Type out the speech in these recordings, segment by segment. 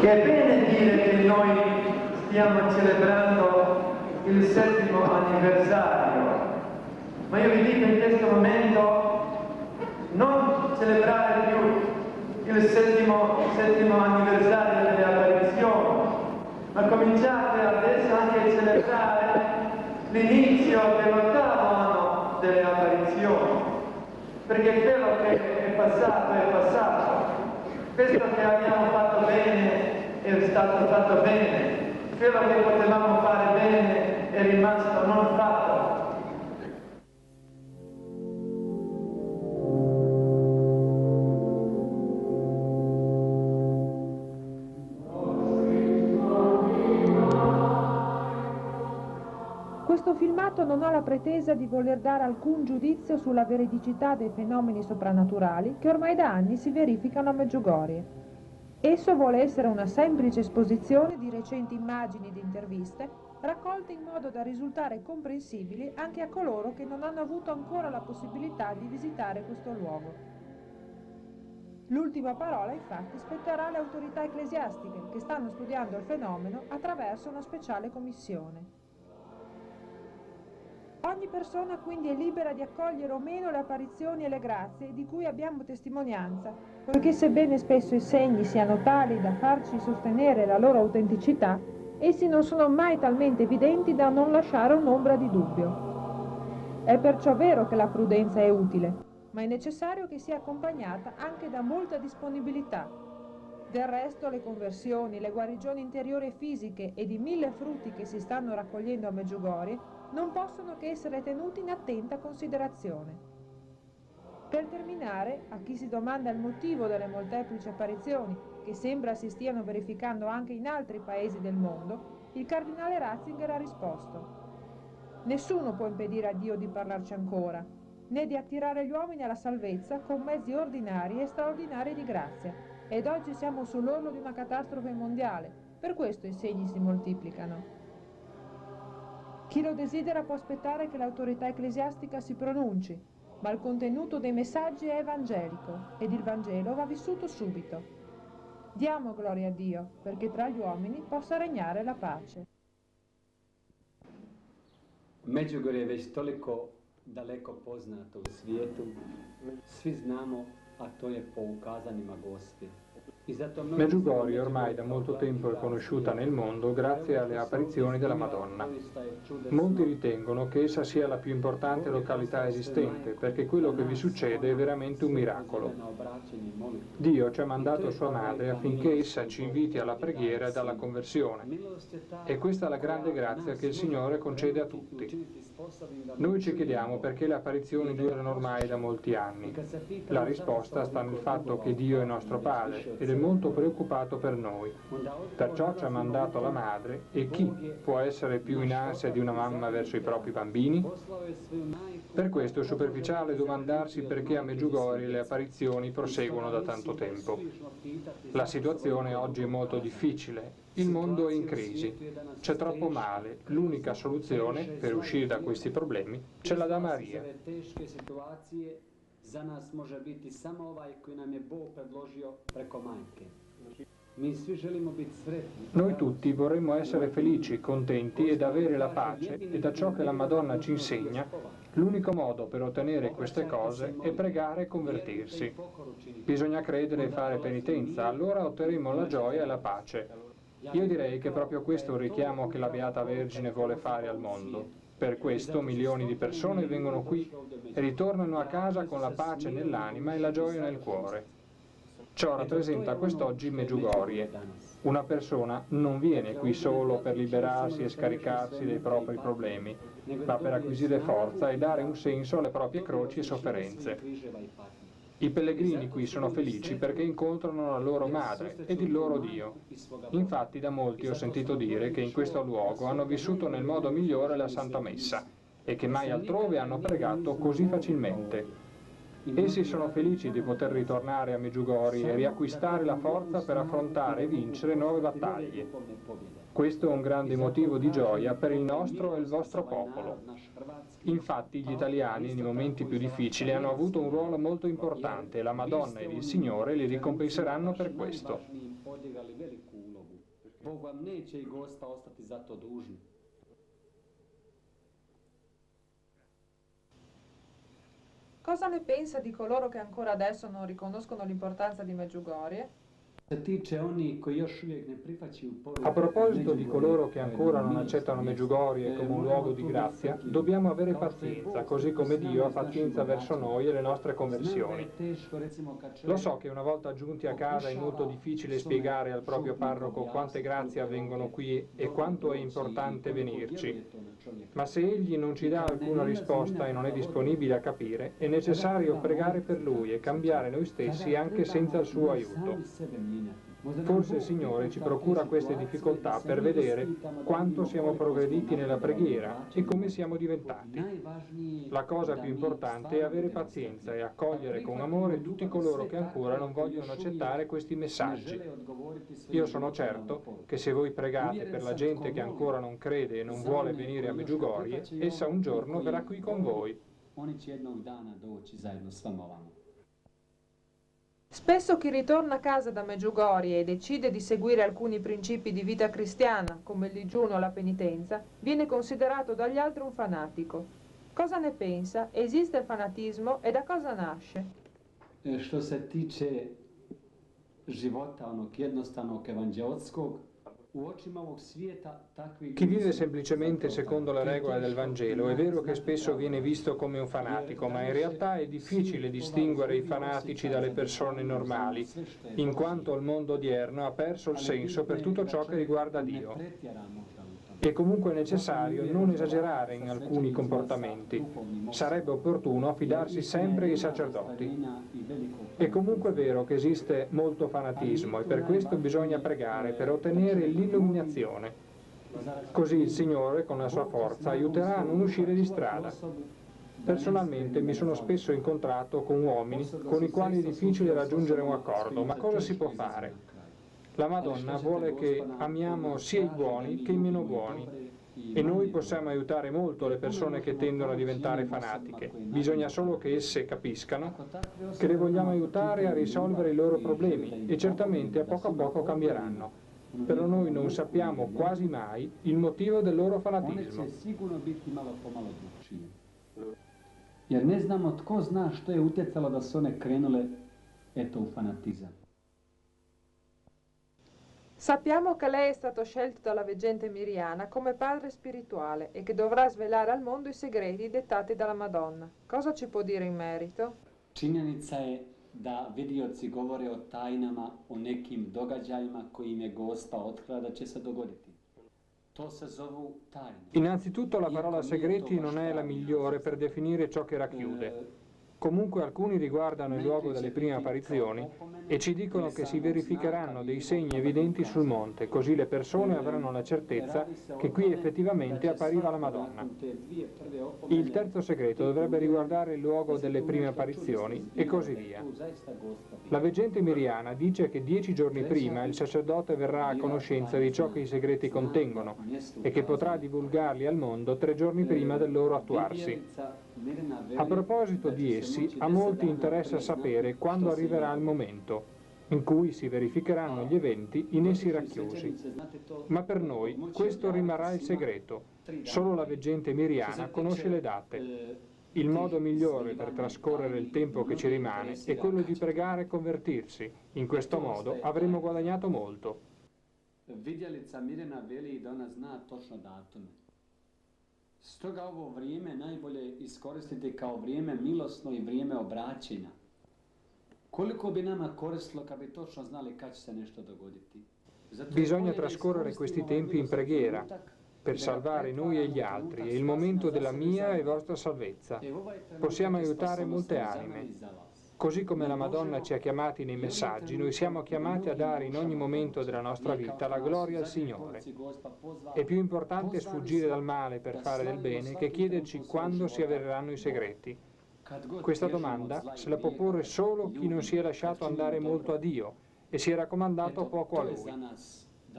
È bene dire che noi stiamo celebrando il 7° anniversario, ma io vi dico in questo momento non celebrare più il 7° anniversario delle apparizioni, ma cominciate adesso anche a celebrare l'inizio dell'8° anno delle apparizioni, perché quello che è passato, questo che abbiamo fatto bene è stato fatto bene, quello che potevamo fare bene è rimasto non fatto. Questo filmato non ha la pretesa di voler dare alcun giudizio sulla veridicità dei fenomeni soprannaturali che ormai da anni si verificano a Medjugorje. Esso vuole essere una semplice esposizione di recenti immagini ed interviste raccolte in modo da risultare comprensibili anche a coloro che non hanno avuto ancora la possibilità di visitare questo luogo. L'ultima parola, infatti, spetterà alle autorità ecclesiastiche che stanno studiando il fenomeno attraverso una speciale commissione. Ogni persona quindi è libera di accogliere o meno le apparizioni e le grazie di cui abbiamo testimonianza, poiché sebbene spesso i segni siano tali da farci sostenere la loro autenticità, essi non sono mai talmente evidenti da non lasciare un'ombra di dubbio. È perciò vero che la prudenza è utile, ma è necessario che sia accompagnata anche da molta disponibilità. Del resto le conversioni, le guarigioni interiori e fisiche ed i 1000 frutti che si stanno raccogliendo a Medjugorje non possono che essere tenuti in attenta considerazione. Per terminare, a chi si domanda il motivo delle molteplici apparizioni che sembra si stiano verificando anche in altri paesi del mondo, il cardinale Ratzinger ha risposto: nessuno può impedire a Dio di parlarci ancora, né di attirare gli uomini alla salvezza con mezzi ordinari e straordinari di grazia. Ed oggi siamo sull'orlo di una catastrofe mondiale, per questo i segni si moltiplicano. Chi lo desidera può aspettare che l'autorità ecclesiastica si pronunci, ma il contenuto dei messaggi è evangelico ed il Vangelo va vissuto subito. Diamo gloria a Dio, perché tra gli uomini possa regnare la pace. Međugorje je već toliko daleko poznato u svijetu, svi znamo, a to je po ukazanima Gospi. Medjugorje ormai da molto tempo è conosciuta nel mondo grazie alle apparizioni della Madonna. Molti ritengono che essa sia la più importante località esistente, perché quello che vi succede è veramente un miracolo. Dio ci ha mandato sua madre affinché essa ci inviti alla preghiera ed alla conversione. E questa è la grande grazia che il Signore concede a tutti. Noi ci chiediamo perché le apparizioni durano ormai da molti anni. La risposta sta nel fatto che Dio è nostro Padre ed è molto preoccupato per noi. Perciò ci ha mandato la madre, e chi può essere più in ansia di una mamma verso i propri bambini? Per questo è superficiale domandarsi perché a Medjugorje le apparizioni proseguono da tanto tempo. La situazione oggi è molto difficile, il mondo è in crisi, c'è troppo male, l'unica soluzione per uscire da questi problemi ce l'ha da Maria. Za nas može biti samo ovaj koji nam je Bog predložio preko majke. Noi tutti vorremmo essere felici, contenti ed avere la pace, e da ciò che la Madonna ci insegna, l'unico modo per ottenere queste cose è pregare e convertirsi. Bisogna credere e fare penitenza, allora otterremo la gioia e la pace. Io direi che proprio questo è un richiamo che la Beata Vergine vuole fare al mondo. Per questo milioni di persone vengono qui e ritornano a casa con la pace nell'anima e la gioia nel cuore. Ciò rappresenta quest'oggi Medjugorje. Una persona non viene qui solo per liberarsi e scaricarsi dei propri problemi, ma per acquisire forza e dare un senso alle proprie croci e sofferenze. I pellegrini qui sono felici perché incontrano la loro madre ed il loro Dio. Infatti da molti ho sentito dire che in questo luogo hanno vissuto nel modo migliore la Santa Messa e che mai altrove hanno pregato così facilmente. Essi sono felici di poter ritornare a Medjugorje e riacquistare la forza per affrontare e vincere nuove battaglie. Questo è un grande motivo di gioia per il nostro e il vostro popolo. Infatti gli italiani nei momenti più difficili hanno avuto un ruolo molto importante e la Madonna ed il Signore li ricompenseranno per questo. Bog vam neće i Gospa ostati za to dužni. Cosa ne pensa di coloro che ancora adesso non riconoscono l'importanza di Medjugorje? A proposito di coloro che ancora non accettano Medjugorje come un luogo di grazia, dobbiamo avere pazienza, così come Dio ha pazienza verso noi e le nostre conversioni. Lo so che una volta giunti a casa è molto difficile spiegare al proprio parroco quante grazie avvengono qui e quanto è importante venirci. Ma se egli non ci dà alcuna risposta e non è disponibile a capire, è necessario pregare per lui e cambiare noi stessi anche senza il suo aiuto. Forse il Signore ci procura queste difficoltà per vedere quanto siamo progrediti nella preghiera e come siamo diventati. La cosa più importante è avere pazienza e accogliere con amore tutti coloro che ancora non vogliono accettare questi messaggi. Io sono certo che se voi pregate per la gente che ancora non crede e non vuole venire a Medjugorje, essa un giorno verrà qui con voi. Spesso chi ritorna a casa da Medjugorje e decide di seguire alcuni principi di vita cristiana, come il digiuno o la penitenza, viene considerato dagli altri un fanatico. Cosa ne pensa? Esiste il fanatismo e da cosa nasce? Što se tiče života onog jednostavnog evanđelskog, u očima ovog svijeta takvi... Chi vive semplicemente secondo le regole del Vangelo è vero che spesso viene visto come un fanatico, ma in realtà è difficile distinguere i fanatici dalle persone normali, in quanto il mondo odierno ha perso il senso per tutto ciò che riguarda Dio. È comunque necessario non esagerare in alcuni comportamenti. Sarebbe opportuno affidarsi sempre ai sacerdoti. È comunque vero che esiste molto fanatismo e per questo bisogna pregare per ottenere l'illuminazione. Così il Signore, con la sua forza, aiuterà a non uscire di strada. Personalmente mi sono spesso incontrato con uomini con i quali è difficile raggiungere un accordo, ma cosa si può fare? La Madonna vuole che amiamo sia i buoni che i meno buoni e noi possiamo aiutare molto le persone che tendono a diventare fanatiche. Bisogna solo che esse capiscano che le vogliamo aiutare a risolvere i loro problemi e certamente a poco cambieranno. Però noi non sappiamo quasi mai il motivo del loro fanatismo. Jer ne znamo tko zna što je utjecalo da su one krenule u fanatizam. Sappiamo che lei è stato scelto dalla veggente Miriana come padre spirituale e che dovrà svelare al mondo i segreti dettati dalla Madonna. Cosa ci può dire in merito? Činjenica je da vidioci govore o tajnama, o nekim događajima koji im je Gospa otkrila da će se dogoditi. To se zovu tajne. Innanzitutto la parola segreti non è la migliore per definire ciò che racchiude. Comunque alcuni riguardano il luogo delle prime apparizioni e ci dicono che si verificheranno dei segni evidenti sul monte, così le persone avranno la certezza che qui effettivamente appariva la Madonna. Il terzo segreto dovrebbe riguardare il luogo delle prime apparizioni e così via. La veggente Miriana dice che 10 giorni prima il sacerdote verrà a conoscenza di ciò che i segreti contengono e che potrà divulgarli al mondo 3 giorni prima del loro attuarsi. A proposito di essi, a molti interessa sapere quando arriverà il momento in cui si verificheranno gli eventi in essi racchiusi. Ma per noi questo rimarrà il segreto. Solo la veggente Miriana conosce le date. Il modo migliore per trascorrere il tempo che ci rimane è quello di pregare e convertirsi. In questo modo avremo guadagnato molto. Vidjelica Mirjana veli da ona zna točno datume. Stoga ovo vrijeme najbolje iskoristiti kao vrijeme milosno i vrijeme obraćenja. Koliko bi nama koristilo kad bi točno znali kad će se nešto dogoditi? Bisogna trascorrere questi tempi in preghiera per salvare noi e gli altri. È il momento della mia e vostra salvezza. Possiamo aiutare molte anime. Così come la Madonna ci ha chiamati nei messaggi, noi siamo chiamati a dare in ogni momento della nostra vita la gloria al Signore. È più importante sfuggire dal male per fare del bene che chiederci quando si avvereranno i segreti. Questa domanda se la può porre solo chi non si è lasciato andare molto a Dio e si è raccomandato poco a Lui.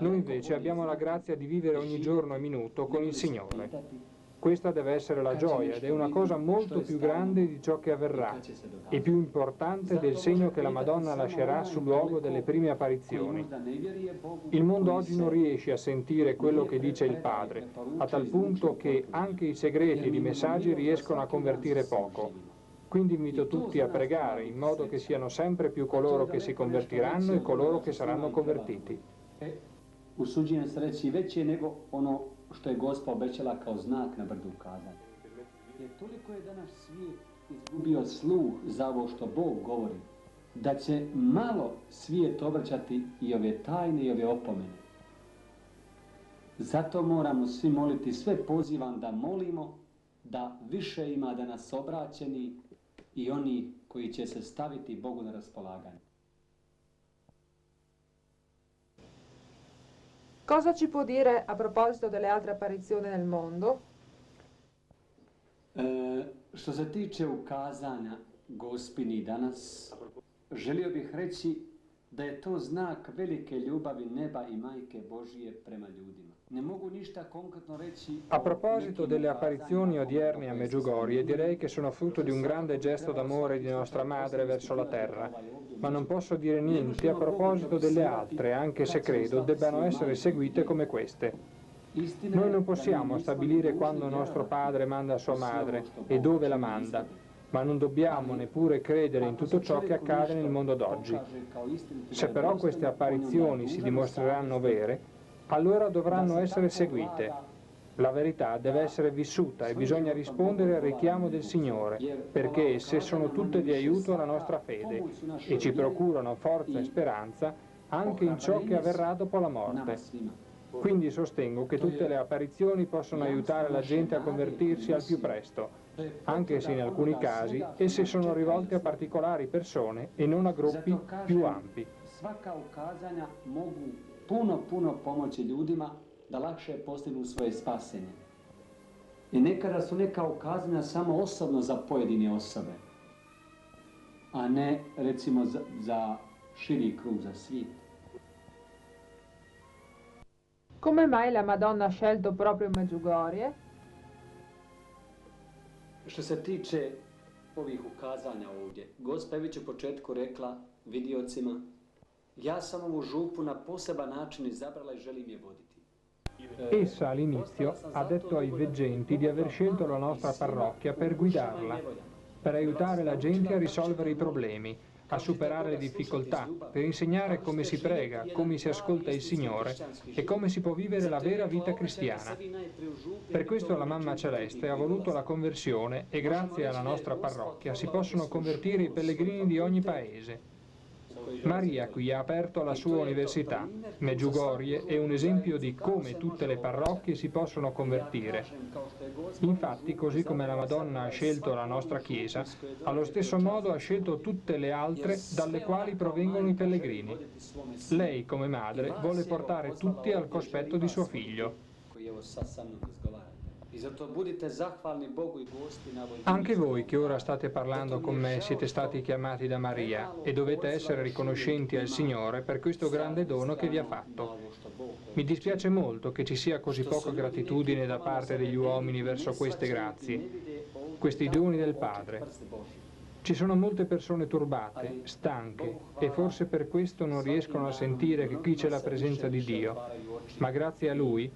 Noi invece abbiamo la grazia di vivere ogni giorno e minuto con il Signore. Questa deve essere la gioia ed è una cosa molto più grande di ciò che avverrà e più importante del segno che la Madonna lascerà sul luogo delle prime apparizioni. Il mondo oggi non riesce a sentire quello che dice il Padre, a tal punto che anche i segreti ed i messaggi riescono a convertire poco. Quindi invito tutti a pregare in modo che siano sempre più coloro che si convertiranno e coloro che saranno convertiti. Usuđujem se reći veće nego ono što je Gospa obećala kao znak na brdu ukazanja. Jer toliko je danas svijet izgubio sluh za ovo što Bog govori, da će malo svijet obraćati i ove tajne i ove opomene. Zato moramo svi moliti, sve pozivam da molimo, da više ima danas obraćeni i oni koji će se staviti Bogu na raspolaganje. Cosa ci può dire a proposito delle altre apparizioni nel mondo? Što se tiče ukazanja Gospini danas, želio bih reći da je to znak velike ljubavi neba i Majke Božije prema ljudima. Ne mogu ništa konkretno reći. A proposito delle apparizioni odierne a Medjugorje, direi che sono frutto di un grande gesto d'amore di nostra madre verso la terra, ma non posso dire niente a proposito delle altre, anche se credo debbano essere seguite come queste. Noi non possiamo stabilire quando nostro padre manda sua madre e dove la manda, ma non dobbiamo neppure credere in tutto ciò che accade nel mondo d'oggi. Se però queste apparizioni si dimostreranno vere, allora dovranno essere seguite. La verità deve essere vissuta e bisogna rispondere al richiamo del Signore, perché esse sono tutte di aiuto alla nostra fede e ci procurano forza e speranza anche in ciò che avverrà dopo la morte. Quindi sostengo che tutte le apparizioni possono aiutare la gente a convertirsi al più presto, anche se in alcuni casi esse sono rivolte a particolari persone e non a gruppi più ampi. Svaka ukazanja mogu puno pomoći ljudima da lakše postignu svoje spasenje. I nekada su neka ukazanja samo osobno za pojedine osobe, a ne recimo za širi krug, za svijet. Come mai la Madonna ha scelto proprio Medjugorje? Što se tiče ovih ukazanja ovdje, Gospa je već u početku rekla vidiocima, ja sam ovu župu na poseban način izabrala i želim je voditi. Essa all'inizio ha detto ai veggenti di aver scelto la nostra parrocchia per guidarla, per aiutare la gente a risolvere i problemi, a superare le difficoltà, per insegnare come si prega, come si ascolta il Signore e come si può vivere la vera vita cristiana. Per questo la Mamma Celeste ha voluto la conversione e grazie alla nostra parrocchia si possono convertire i pellegrini di ogni paese. Maria qui ha aperto la sua università. Medjugorje è un esempio di come tutte le parrocchie si possono convertire. Infatti, così come la Madonna ha scelto la nostra Chiesa, allo stesso modo ha scelto tutte le altre dalle quali provengono i pellegrini. Lei, come madre, vuole portare tutti al cospetto di suo figlio. Anche voi che ora state parlando con me siete stati chiamati da Maria e dovete essere riconoscenti al Signore per questo grande dono che vi ha fatto. Mi dispiace molto che ci sia così poca gratitudine da parte degli uomini verso queste grazie, questi doni del Padre. Ci sono molte persone turbate, stanche e forse per questo non riescono a sentire che qui c'è la presenza di Dio, ma grazie a Lui,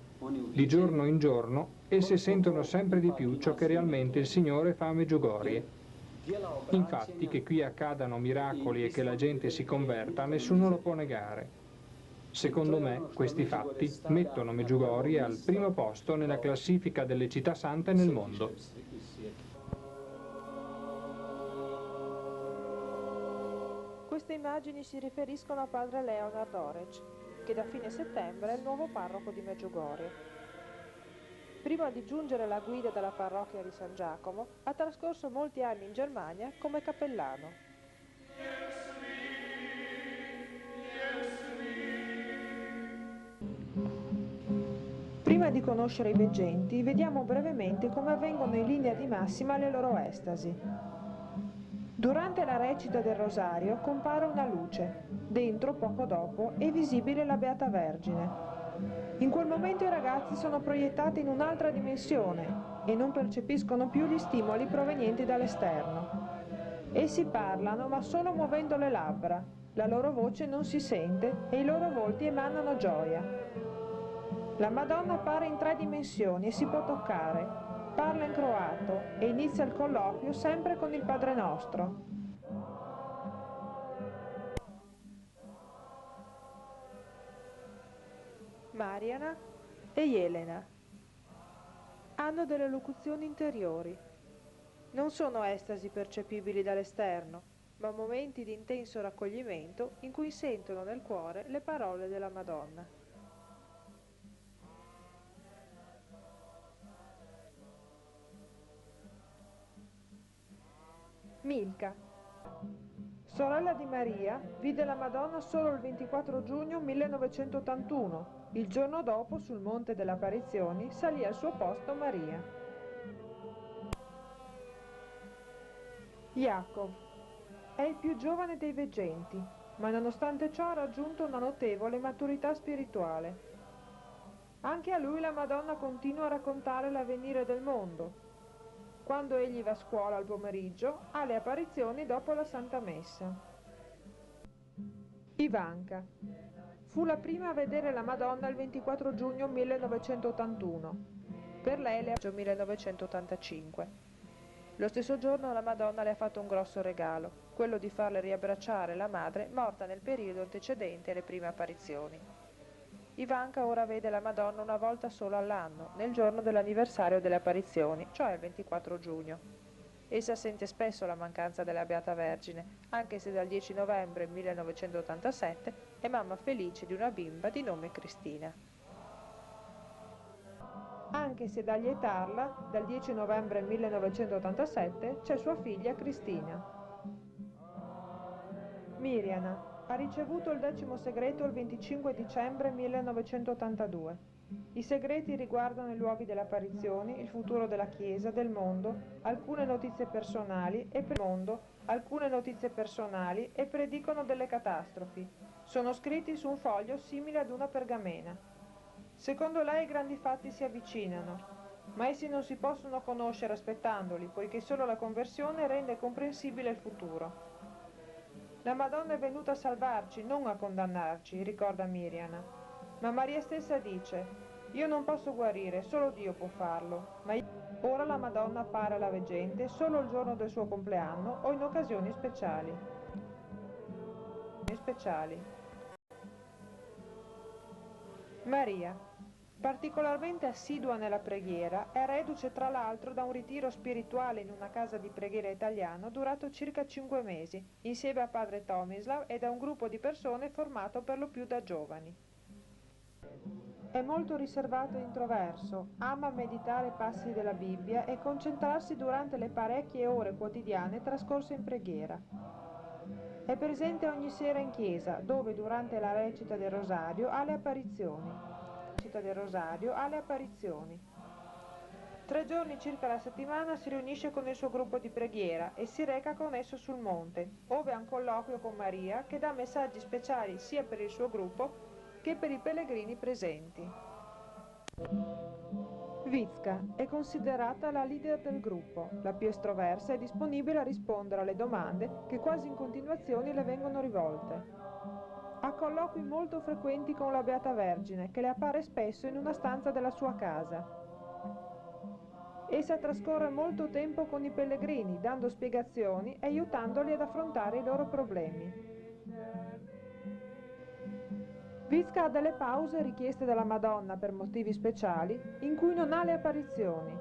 di giorno in giorno, esse sentono sempre di più ciò che realmente il Signore fa a Medjugorje. Infatti, che qui accadano miracoli e che la gente si converta, nessuno lo può negare. Secondo me, questi fatti mettono Medjugorje al primo posto nella classifica delle città sante nel mondo. Queste immagini si riferiscono a padre Leonard Orech, che da fine settembre è il nuovo parroco di Medjugorje. Prima di giungere alla guida della parrocchia di San Giacomo, ha trascorso molti anni in Germania come cappellano. Prima di conoscere i veggenti, vediamo brevemente come avvengono in linea di massima le loro estasi. Durante la recita del rosario compare una luce. Dentro, poco dopo, è visibile la Beata Vergine. In quel momento i ragazzi sono proiettati in un'altra dimensione, e non percepiscono più gli stimoli provenienti dall'esterno. Essi parlano ma solo muovendo le labbra, la loro voce non si sente e i loro volti emanano gioia. La Madonna appare in 3 dimensioni e si può toccare, parla in croato e inizia il colloquio sempre con il Padre Nostro. Mariana e Elena hanno delle locuzioni interiori. Non sono estasi percepibili dall'esterno, ma momenti di intenso raccoglimento in cui sentono nel cuore le parole della Madonna. Milka, sorella di Maria, vide la Madonna solo il 24 giugno 1981. Il giorno dopo, sul Monte delle Apparizioni, salì al suo posto Maria. Jacob è il più giovane dei veggenti, ma nonostante ciò ha raggiunto una notevole maturità spirituale. Anche a lui la Madonna continua a raccontare l'avvenire del mondo. Quando egli va a scuola al pomeriggio, ha le apparizioni dopo la Santa Messa. Ivanka fu la prima a vedere la Madonna il 24 giugno 1981. Per lei le 1985. Lo stesso giorno la Madonna le ha fatto un grosso regalo, quello di farle riabbracciare la madre morta nel periodo antecedente alle prime apparizioni. Ivanka ora vede la Madonna una volta solo all'anno, nel giorno dell'anniversario delle apparizioni, cioè il 24 giugno. Essa sente spesso la mancanza della Beata Vergine, anche se dal 10 novembre 1987 è mamma felice di una bimba di nome Cristina. Anche se da lietarla, dal 10 novembre 1987, c'è sua figlia Cristina. Miriana ha ricevuto il 10° segreto il 25 dicembre 1982. I segreti riguardano i luoghi delle apparizioni, il futuro della Chiesa, del mondo, alcune notizie personali e predicono delle catastrofi. Sono scritti su un foglio simile ad una pergamena. Secondo lei i grandi fatti si avvicinano, ma essi non si possono conoscere aspettandoli, poiché solo la conversione rende comprensibile il futuro. La Madonna è venuta a salvarci, non a condannarci, ricorda Miriam. Ma Maria stessa dice: io non posso guarire, solo Dio può farlo. Ma ora la Madonna appare alla veggente solo il giorno del suo compleanno o in occasioni speciali. Maria, particolarmente assidua nella preghiera, è reduce tra l'altro da un ritiro spirituale in una casa di preghiera italiano durato circa 5 mesi, insieme a padre Tomislav e da un gruppo di persone formato per lo più da giovani. È molto riservato e introverso, ama meditare passi della Bibbia e concentrarsi durante le parecchie ore quotidiane trascorse in preghiera. È presente ogni sera in chiesa, dove durante la recita del rosario ha le apparizioni. 3 giorni circa alla settimana si riunisce con il suo gruppo di preghiera e si reca con esso sul monte, ove ha un colloquio con Maria che dà messaggi speciali sia per il suo gruppo che per i pellegrini presenti. Vizca è considerata la leader del gruppo, la più estroversa e disponibile a rispondere alle domande che quasi in continuazione le vengono rivolte. Ha colloqui molto frequenti con la Beata Vergine, che le appare spesso in una stanza della sua casa. Essa trascorre molto tempo con i pellegrini, dando spiegazioni e aiutandoli ad affrontare i loro problemi. Vizca ha delle pause richieste dalla Madonna per motivi speciali in cui non ha le apparizioni.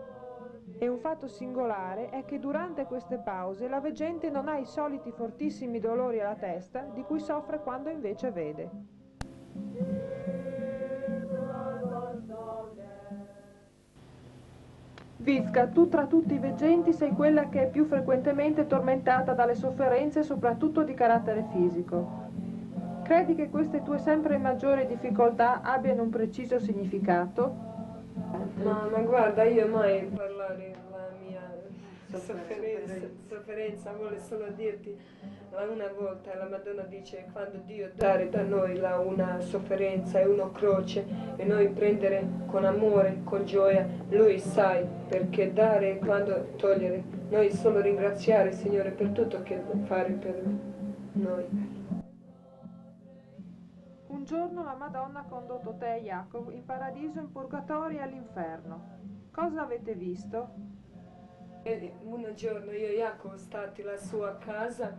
E un fatto singolare è che durante queste pause la veggente non ha i soliti fortissimi dolori alla testa di cui soffre quando invece vede. Vizca, tu tra tutti i veggenti sei quella che è più frequentemente tormentata dalle sofferenze, soprattutto di carattere fisico. Credi che queste tue sempre maggiori difficoltà abbiano un preciso significato? No, ma guarda, io mai parlare della mia Sofferenza, vuole solo dirti, una volta la Madonna dice, quando Dio dare da noi una sofferenza e una croce e noi prendere con amore, con gioia, Lui sai perché dare e quando togliere, noi solo ringraziare il Signore per tutto che fare per noi. Un giorno la Madonna ha condotto te e Jacopo in paradiso, in purgatorio e all'inferno. Cosa avete visto? Un giorno io e Jacopo stati alla sua casa,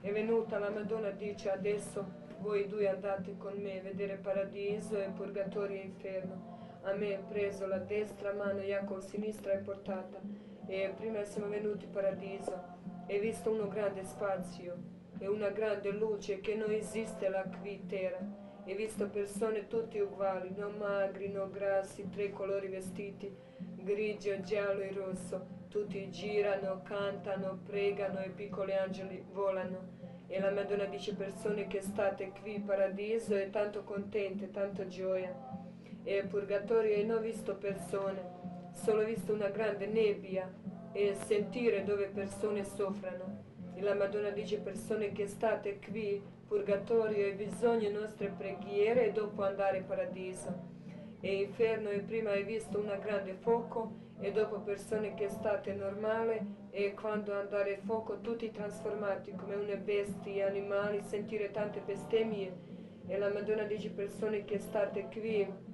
è venuta la Madonna, dice adesso voi due andate con me a vedere paradiso e purgatorio e inferno. A me ha preso la destra mano, Jacopo sinistra e portata. E prima siamo venuti in paradiso e visto uno grande spazio e una grande luce che non esiste là qui terra. E visto persone tutte uguali, non magri, non grassi, tre colori vestiti, grigio, giallo e rosso. Tutti girano, cantano, pregano e piccoli angeli volano. E la Madonna dice persone che state qui in paradiso e tanto contente, tanta gioia. E purgatorio e non ho visto persone, solo visto una grande nebbia e sentire dove persone soffrono. E la Madonna dice persone che state qui, purgatorio e bisogno nostre preghiere e dopo andare in paradiso. E inferno e prima hai visto una grande fuoco e dopo persone che state normale e quando andare al fuoco tutti trasformati come una bestia, animali, sentire tante bestemmie. E la Madonna dice persone che state qui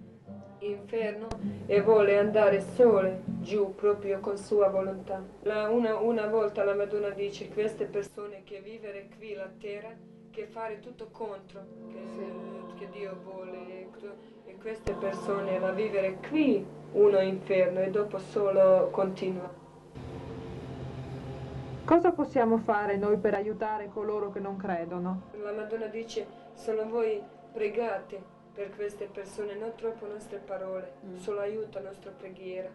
inferno e vuole andare sole giù proprio con sua volontà. Una volta la Madonna dice queste persone che vivere qui la terra, che fare tutto contro che Dio vuole e queste persone la vivere qui uno inferno e dopo solo continua. Cosa possiamo fare noi per aiutare coloro che non credono? La Madonna dice solo voi pregate per queste persone, non troppo nostre parole, solo aiuta la nostra preghiera.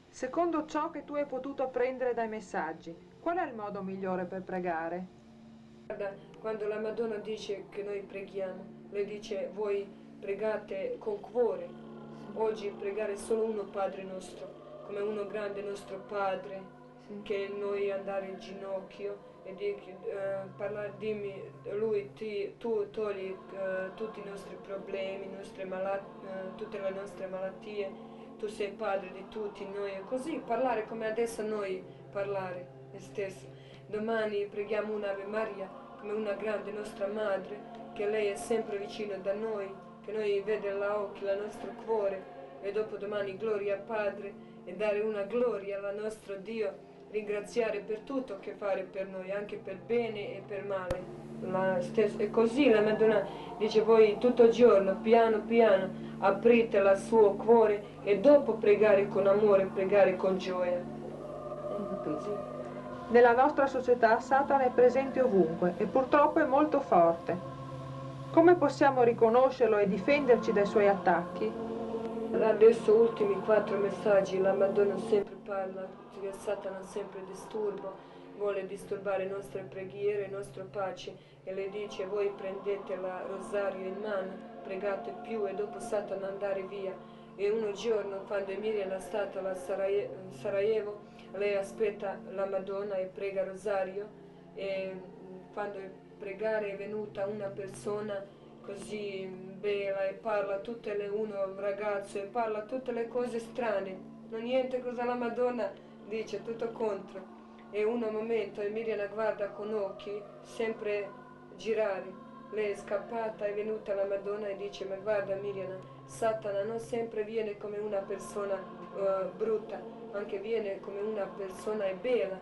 Secondo ciò che tu hai potuto apprendere dai messaggi, qual è il modo migliore per pregare? Guarda, quando la Madonna dice che noi preghiamo, lei dice voi pregate con cuore. Oggi pregare solo uno Padre nostro, come uno grande nostro Padre, che noi andare in ginocchio e dimmi, lui tu togli tutti i nostri problemi, tutte le nostre malattie, tu sei padre di tutti noi, e così parlare come adesso noi parlare stesso. Domani preghiamo un'Ave Maria come una grande nostra madre, che lei è sempre vicino da noi, che noi vede la occhi, il nostro cuore, e dopo domani gloria al Padre e dare una gloria al nostro Dio, ringraziare per tutto che fare per noi, anche per bene e per male. E così la Madonna dice voi tutto il giorno, piano piano, aprite il suo cuore e dopo pregare con amore, pregare con gioia. Nella nostra società Satana è presente ovunque e purtroppo è molto forte. Come possiamo riconoscerlo e difenderci dai suoi attacchi? Adesso ultimi 4 messaggi, la Madonna sempre parla che Satana sempre disturba, vuole disturbare le nostre preghiere, la nostra pace, e le dice voi prendete il rosario in mano, pregate più e dopo Satana andare via. E un giorno quando Miriam è stata a Sarajevo, lei aspetta la Madonna e prega il rosario, e quando pregare è venuta una persona così bella e parla un ragazzo e parla tutte le cose strane, non niente cosa la Madonna dice tutto contro. E un momento e Miriam la guarda con occhi sempre girare, lei è scappata, è venuta la Madonna e dice ma guarda Miriam, Satana non sempre viene come una persona brutta, anche viene come una persona bella,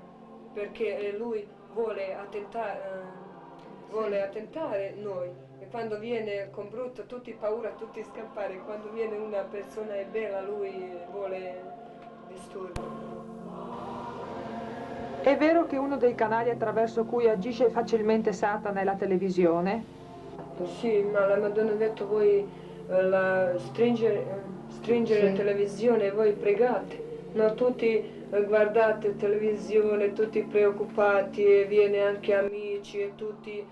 perché lui vuole attentare noi. E quando viene con brutto tutti paura, tutti scappare, quando viene una persona bella lui vuole disturbare. È vero che uno dei canali attraverso cui agisce facilmente Satana è la televisione? Sì, ma la Madonna ha detto voi stringere la televisione e voi pregate. No, tutti guardate televisione, tutti preoccupati e viene anche amici e tutti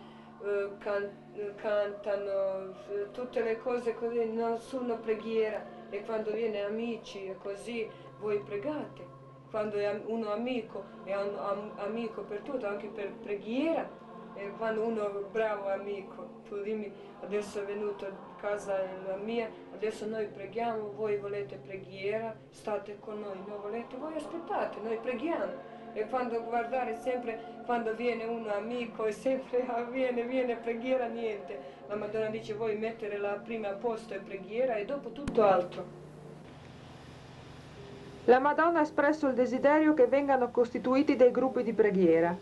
cantano, tutte le cose così, nessuno preghiera. E quando viene amici e così voi pregate. quando è uno amico, è un amico per tutto, anche per preghiera, e quando uno è bravo amico, tu dimmi, adesso è venuto a casa la mia, adesso noi preghiamo, voi volete preghiera, state con noi, non volete, voi aspettate, noi preghiamo. E quando guardare sempre, quando viene un amico e sempre viene preghiera, niente. La Madonna dice voi mettere la prima posto è preghiera e dopo tutto altro. La Madonna ha espresso il desiderio che vengano costituiti dei gruppi di preghiera.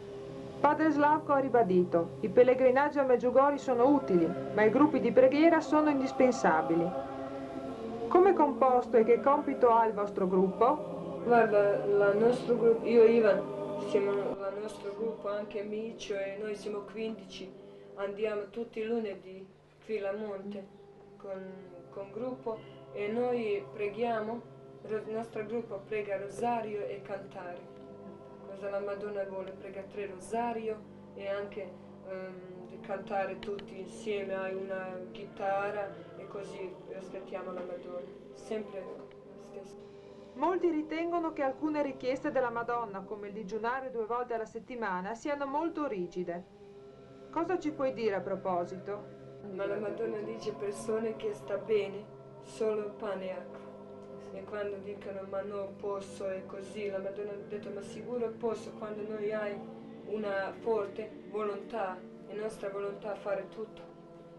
Padre Slavko ha ribadito: i pellegrinaggi a Medjugorje sono utili, ma i gruppi di preghiera sono indispensabili. Come è composto e che compito ha il vostro gruppo? Guarda, il nostro gruppo, io e Ivan, siamo il nostro gruppo, anche Micio, e noi siamo 15, andiamo tutti i lunedì qui a monte con gruppo e noi preghiamo, il nostro gruppo prega rosario e cantare. Cosa la Madonna vuole, prega 3 rosario e anche cantare tutti insieme, hai una chitarra e così aspettiamo la Madonna, sempre lo stesso. Molti ritengono che alcune richieste della Madonna, come il digiunare 2 volte alla settimana, siano molto rigide. Cosa ci puoi dire a proposito? Ma la Madonna dice persone che sta bene, solo pane e acqua. E quando dicono ma non posso e così, la Madonna ha detto ma sicuro posso, quando noi hai una forte volontà, è nostra volontà fare tutto.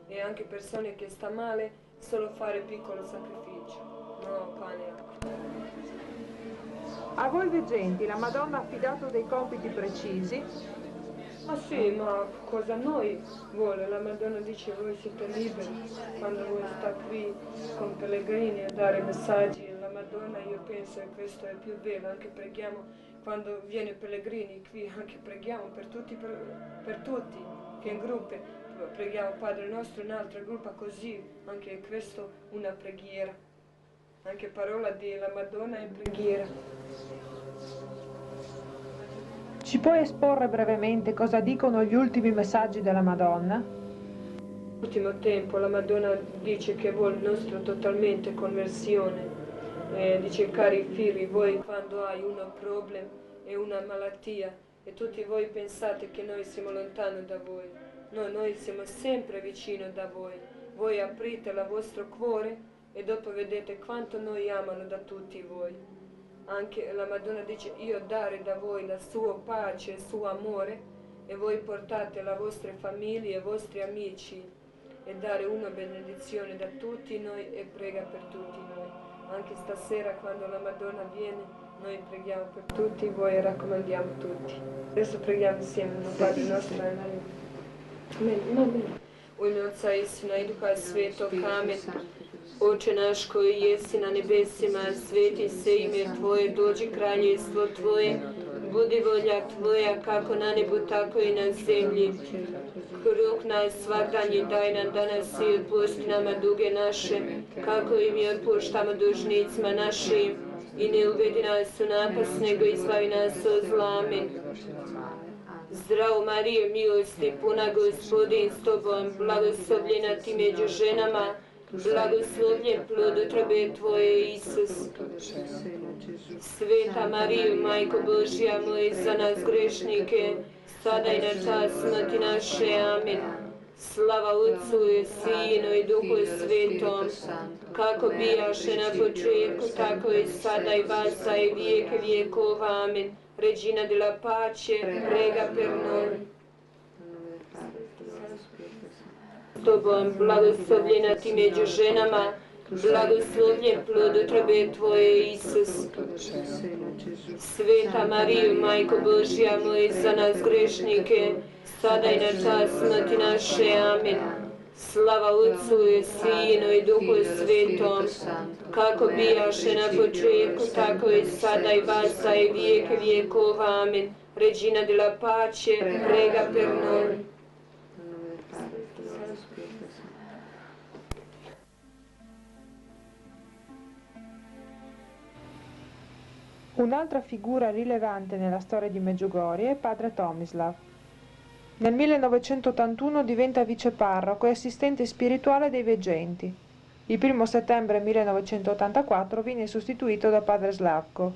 E anche persone che sta male, solo fare piccolo sacrificio, no pane e acqua. A voi veggenti la Madonna ha affidato dei compiti precisi? Ma sì, ma cosa noi vuole? La Madonna dice voi siete liberi, quando voi sta qui con pellegrini a dare messaggi alla Madonna, io penso che questo è più vero, anche preghiamo, quando viene pellegrini qui, anche preghiamo per tutti, che in gruppo preghiamo Padre nostro, in altro gruppo così, anche questo una preghiera, anche parola della Madonna è preghiera. Ci puoi esporre brevemente cosa dicono gli ultimi messaggi della Madonna? Nell'ultimo tempo la Madonna dice che vuole il nostro totalmente conversione, dice cari figli, voi quando hai un problema e una malattia e tutti voi pensate che noi siamo lontani da voi, no, noi siamo sempre vicino da voi aprite il vostro cuore e dopo vedete quanto noi amano da tutti voi. Anche la Madonna dice io dare da voi la sua pace, il suo amore e voi portate la vostra famiglia e i vostri amici e dare una benedizione da tutti noi e prega per tutti noi. Anche stasera quando la Madonna viene noi preghiamo per tutti voi e raccomandiamo tutti. Adesso preghiamo insieme, Padre nostro. Amen. U ime Otca i Sina i Duha Svetog, amen. Oče naš koji jesi na nebesima, sveti se ime Tvoje, dođi kraljevstvo Tvoje, budi volja Tvoja kako na nebu tako i na zemlji. Kruh naš svakdanji daj nam danas i otpusti nama duge naše, kako i mi otpuštamo dužnicima našim. I ne uvedi nas u napast, nego izbavi nas od zla. Amen. Zdravo Marijo, milosti puna, Gospodin s Tobom, blagoslovljena ti među ženama, blagoslovljen plod utrobe Tvoje, Isus. Sveta Marijo, Majko Božja, moli za nas grešnike, sada i na čas smrti naše. Amen. Slava Otcu i Sinu i Duhu Svetom, kako bijaše na početku, tako i sada i vasa i vijeke vijekova. Amen. Regina della pace, prega per noi. Tobom, blagoslovljena ti među ženama, blagoslovljen plod utrobe Tvoje, Isus. Sveta Marijo, Majko Božja, moli za nas grešnike, sada i na čas smrti naše. Amen. Slava Otcu i Sinu i Duhu Svetom, kako bijaše na početku, tako i sada i vasa i vijeke vijekova. Amen. Regina della pace, prega per noi. Un'altra figura rilevante nella storia di Medjugorje è padre Tomislav. Nel 1981 diventa viceparroco e assistente spirituale dei veggenti. Il 1 settembre 1984 viene sostituito da padre Slavko.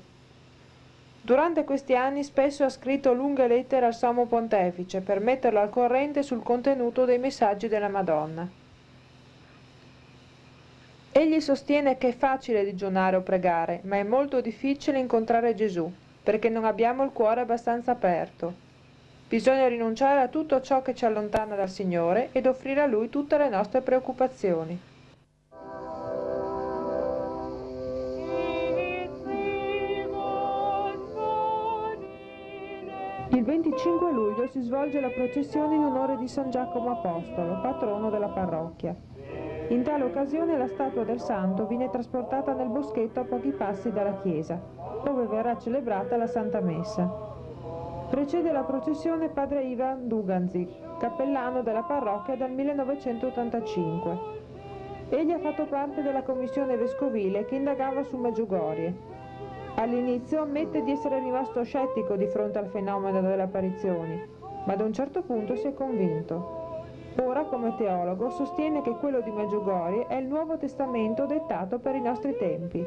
Durante questi anni spesso ha scritto lunghe lettere al Sommo Pontefice per metterlo al corrente sul contenuto dei messaggi della Madonna. Egli sostiene che è facile digiunare o pregare, ma è molto difficile incontrare Gesù, perché non abbiamo il cuore abbastanza aperto. Bisogna rinunciare a tutto ciò che ci allontana dal Signore ed offrire a Lui tutte le nostre preoccupazioni. Il 25 luglio si svolge la processione in onore di San Giacomo Apostolo, patrono della parrocchia. In tale occasione la statua del santo viene trasportata nel boschetto a pochi passi dalla chiesa, dove verrà celebrata la Santa Messa. Precede la processione padre Ivan Duganzik, cappellano della parrocchia dal 1985. Egli ha fatto parte della commissione vescovile che indagava su Medjugorje. All'inizio ammette di essere rimasto scettico di fronte al fenomeno delle apparizioni, ma ad un certo punto si è convinto. Ora, come teologo, sostiene che quello di Medjugorje è il Nuovo Testamento dettato per i nostri tempi.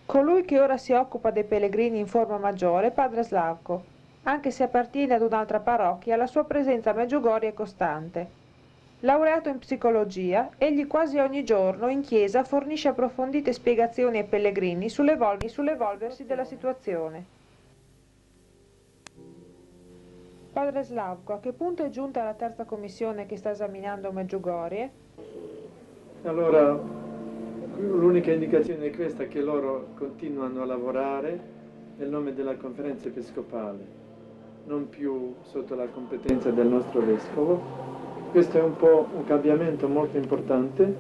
Colui che ora si occupa dei pellegrini in forma maggiore è padre Slavko. Anche se appartiene ad un'altra parrocchia, la sua presenza a Medjugorje è costante. Laureato in psicologia, egli quasi ogni giorno in chiesa fornisce approfondite spiegazioni ai pellegrini sull'evolversi della situazione. Padre Slavko, a che punto è giunta la terza commissione che sta esaminando Medjugorje? Allora, l'unica indicazione è questa, che loro continuano a lavorare nel nome della conferenza episcopale, non più sotto la competenza del nostro vescovo. Questo è un po' un cambiamento molto importante,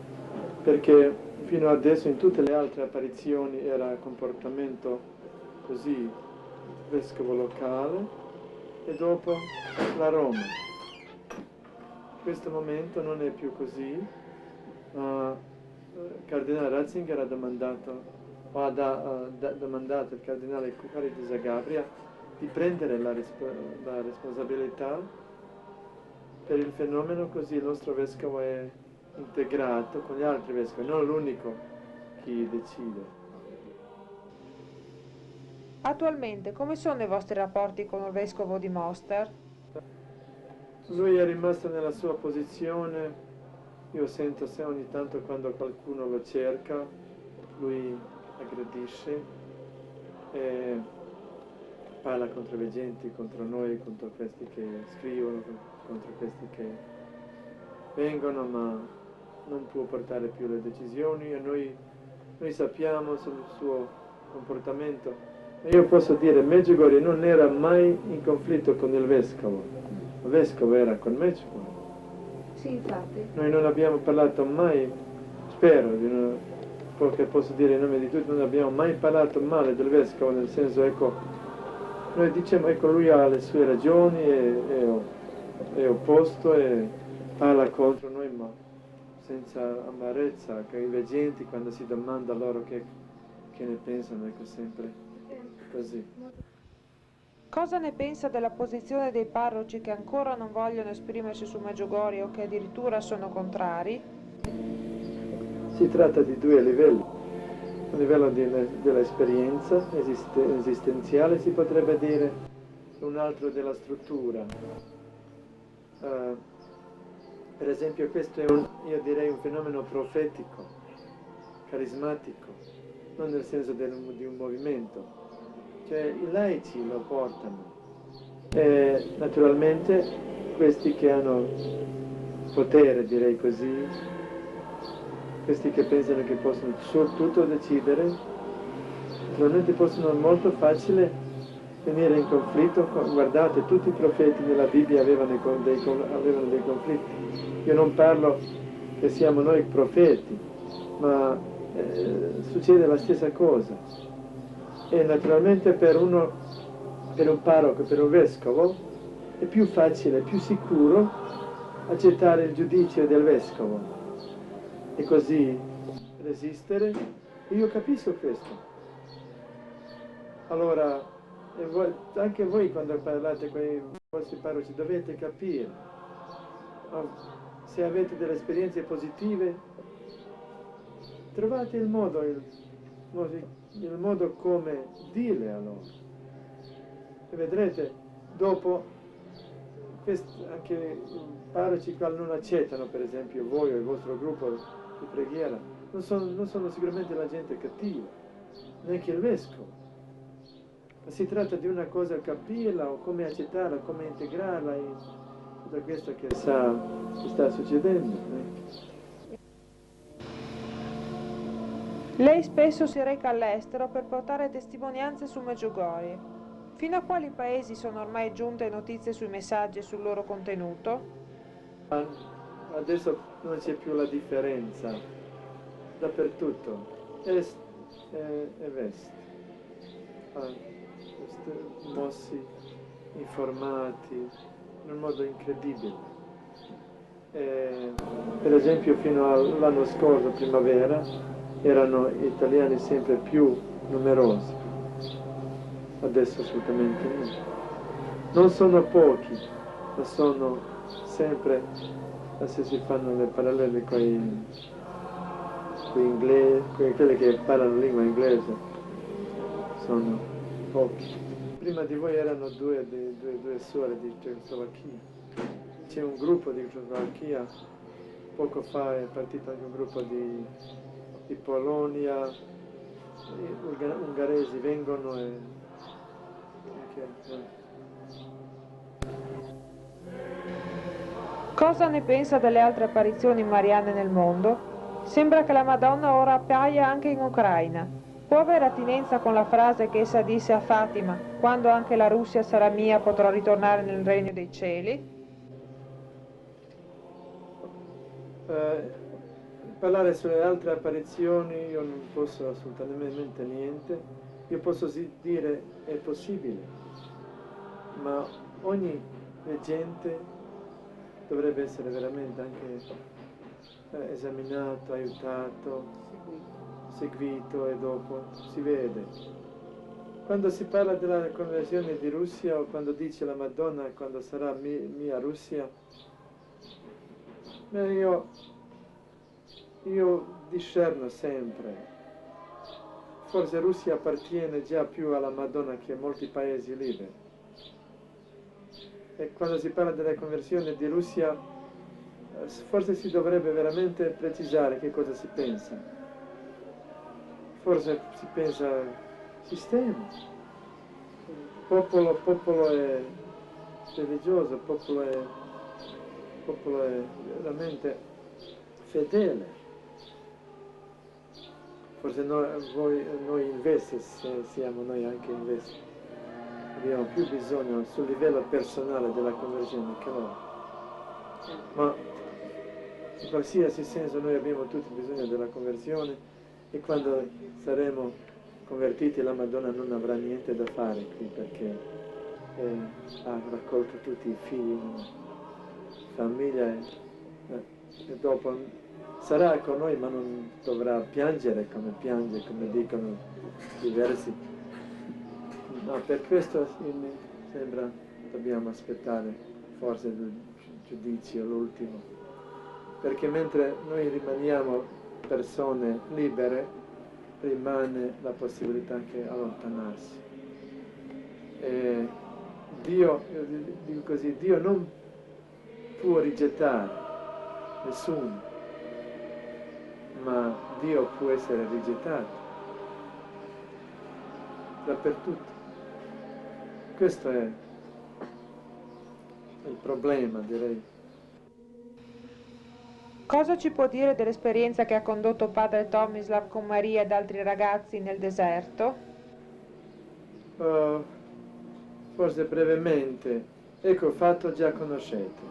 perché fino adesso in tutte le altre apparizioni era comportamento così vescovo locale e dopo la Roma. In questo momento non è più così. Il cardinale Ratzinger ha domandato il cardinale Cucari di Zagabria di prendere la responsabilità per il fenomeno, così il nostro vescovo è integrato con gli altri vescovi, non l'unico chi decide. Attualmente come sono i vostri rapporti con il vescovo di Mostar? Lui è rimasto nella sua posizione. Io sento se ogni tanto quando qualcuno lo cerca, lui aggredisce e parla contro i veggenti, contro noi, contro questi che scrivono, contro questi che vengono, ma non può portare più le decisioni e noi sappiamo sul suo comportamento. E io posso dire, Medjugorje non era mai in conflitto con il vescovo era con Medjugorje. Sì, infatti. Noi non abbiamo parlato mai, spero, che posso dire in nome di tutti, non abbiamo mai parlato male del vescovo, nel senso, ecco, noi diciamo, ecco, lui ha le sue ragioni, è opposto e parla contro noi, ma senza amarezza, che i veggenti quando si domanda loro che ne pensano, ecco, sempre così. Cosa ne pensa della posizione dei parroci che ancora non vogliono esprimersi su Medjugorje o che addirittura sono contrari? Si tratta di due livelli. Un livello dell'esperienza esistenziale, si potrebbe dire, e un altro della struttura. Per esempio questo è io direi un fenomeno profetico, carismatico, non nel senso di un movimento, cioè i laici lo portano. E naturalmente questi che hanno potere, direi così, questi che pensano che possono tutto decidere, naturalmente possono molto facile venire in conflitto. Guardate, tutti i profeti nella Bibbia avevano dei conflitti. Io non parlo che siamo noi profeti, ma succede la stessa cosa. E naturalmente per un parroco, per un vescovo, è più facile, più sicuro accettare il giudizio del vescovo e così resistere. E io capisco questo. Allora, anche voi quando parlate con i vostri parroci dovete capire, se avete delle esperienze positive, trovate il modo come dirle a loro. E vedrete, dopo, anche i parroci che non accettano, per esempio, voi o il vostro gruppo di preghiera, non sono sicuramente la gente cattiva, neanche il vescovo. Ma si tratta di una cosa, capirla o come accettarla, come integrarla in tutto questo che sta succedendo. Lei spesso si reca all'estero per portare testimonianze su Medjugorje. Fino a quali paesi sono ormai giunte notizie sui messaggi e sul loro contenuto? Adesso non c'è più la differenza, dappertutto, est e vest. Mossi, informati in un modo incredibile. Per esempio fino all'anno scorso, primavera, erano italiani sempre più numerosi, adesso assolutamente no. Non sono pochi, ma sono sempre, se si fanno le parallele con quelli che parlano lingua inglese, sono pochi. Prima di voi erano due suore di Cecoslovacchia. C'è un gruppo di Cecoslovacchia, poco fa è partito anche un gruppo di Polonia, ungheresi vengono e Cosa ne pensa delle altre apparizioni mariane nel mondo? Sembra che la Madonna ora appaia anche in Ucraina. Può avere attinenza con la frase che essa disse a Fatima: quando anche la Russia sarà mia potrò ritornare nel regno dei cieli? Parlare sulle altre apparizioni io non posso assolutamente niente. Io posso dire è possibile, ma ogni leggente dovrebbe essere veramente anche esaminato, aiutato, seguito e dopo si vede. Quando si parla della conversione di Russia o quando dice la Madonna quando sarà mia Russia, io discerno sempre. Forse Russia appartiene già più alla Madonna che a molti paesi liberi. E quando si parla della conversione di Russia, forse si dovrebbe veramente precisare che cosa si pensa. Forse si pensa sistema. Popolo è religioso, popolo è veramente fedele. Forse noi invece siamo noi anche invece. Abbiamo più bisogno sul livello personale della conversione che loro. Ma in qualsiasi senso noi abbiamo tutti bisogno della conversione e quando saremo convertiti la Madonna non avrà niente da fare qui perché ha raccolto tutti i figli in una famiglia e dopo sarà con noi ma non dovrà piangere come piange, come dicono diversi. No, per questo mi sembra dobbiamo aspettare forse il giudizio, l'ultimo, perché mentre noi rimaniamo persone libere rimane la possibilità anche allontanarsi. E Dio, io dico così, Dio non può rigettare, nessuno, ma Dio può essere rigettato dappertutto. Questo è il problema, direi. Cosa ci può dire dell'esperienza che ha condotto padre Tomislav con Maria ed altri ragazzi nel deserto? Forse brevemente, ecco, il fatto già conoscete.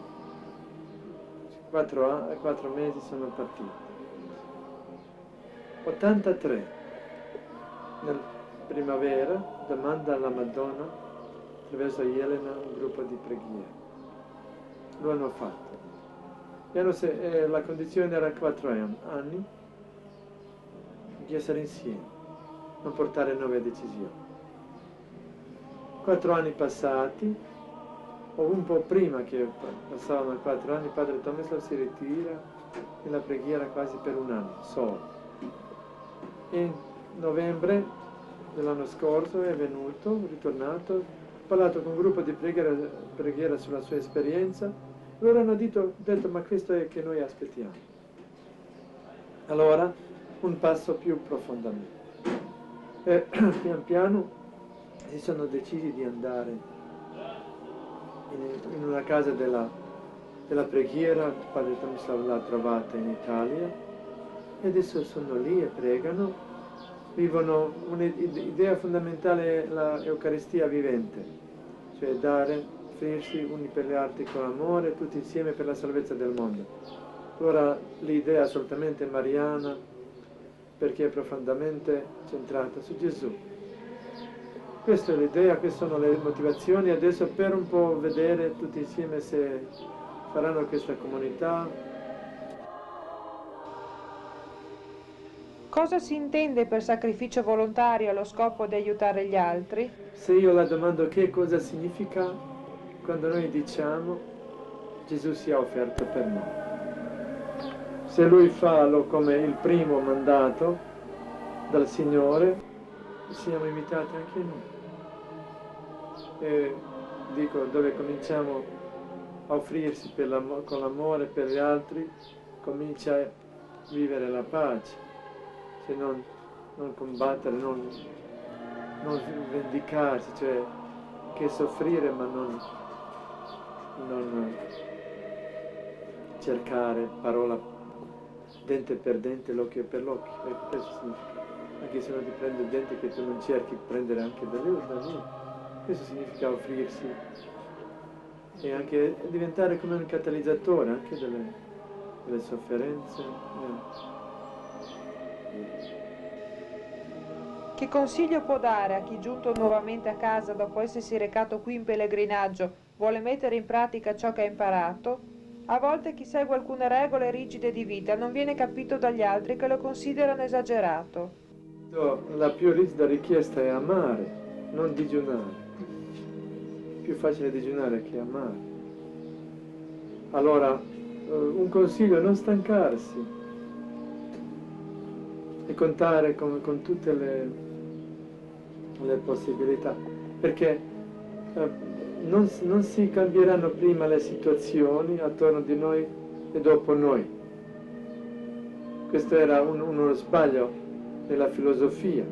4 mesi sono partiti. 83, nel primavera, domanda alla Madonna, attraverso Elena, un gruppo di preghiera. Lo hanno fatto. La condizione era 4 anni di essere insieme, non portare nuove decisioni. 4 anni passati, o un po' prima che passavano 4 anni, padre Tomislav si ritira nella preghiera quasi per un anno, solo. In novembre dell'anno scorso è venuto, ritornato, ha parlato con un gruppo di preghiera sulla sua esperienza. Loro hanno detto, ma questo è che noi aspettiamo. Allora, un passo più profondamente. E pian piano si sono decisi di andare in una casa della preghiera. Il padre Tomislav l'ha trovata in Italia e adesso sono lì e pregano. Vivono un'idea fondamentale, l'Eucaristia vivente, cioè dare, offrirsi uni per gli altri con amore, tutti insieme per la salvezza del mondo. Ora l'idea è assolutamente mariana, perché è profondamente centrata su Gesù. Questa è l'idea, queste sono le motivazioni. Adesso per un po' vedere tutti insieme se faranno questa comunità. Cosa si intende per sacrificio volontario allo scopo di aiutare gli altri? Se io la domando che cosa significa quando noi diciamo Gesù si è offerto per noi. Se lui fa come il primo mandato dal Signore, siamo invitati anche noi. E dico, dove cominciamo a offrirsi con l'amore per gli altri, comincia a vivere la pace, se non combattere, non vendicarsi, cioè che soffrire ma non cercare parola dente per dente, l'occhio per l'occhio. Questo significa, anche se non ti prende il dente, che tu non cerchi di prendere anche da lui. Questo significa offrirsi e anche diventare come un catalizzatore anche delle sofferenze. Che consiglio può dare a chi giunto nuovamente a casa dopo essersi recato qui in pellegrinaggio vuole mettere in pratica ciò che ha imparato? A volte chi segue alcune regole rigide di vita non viene capito dagli altri che lo considerano esagerato. La più rigida richiesta è amare, non digiunare. È più facile digiunare che amare. Allora, un consiglio è non stancarsi e contare con tutte le possibilità, perché non si cambieranno prima le situazioni attorno di noi e dopo noi. Questo era uno sbaglio nella filosofia.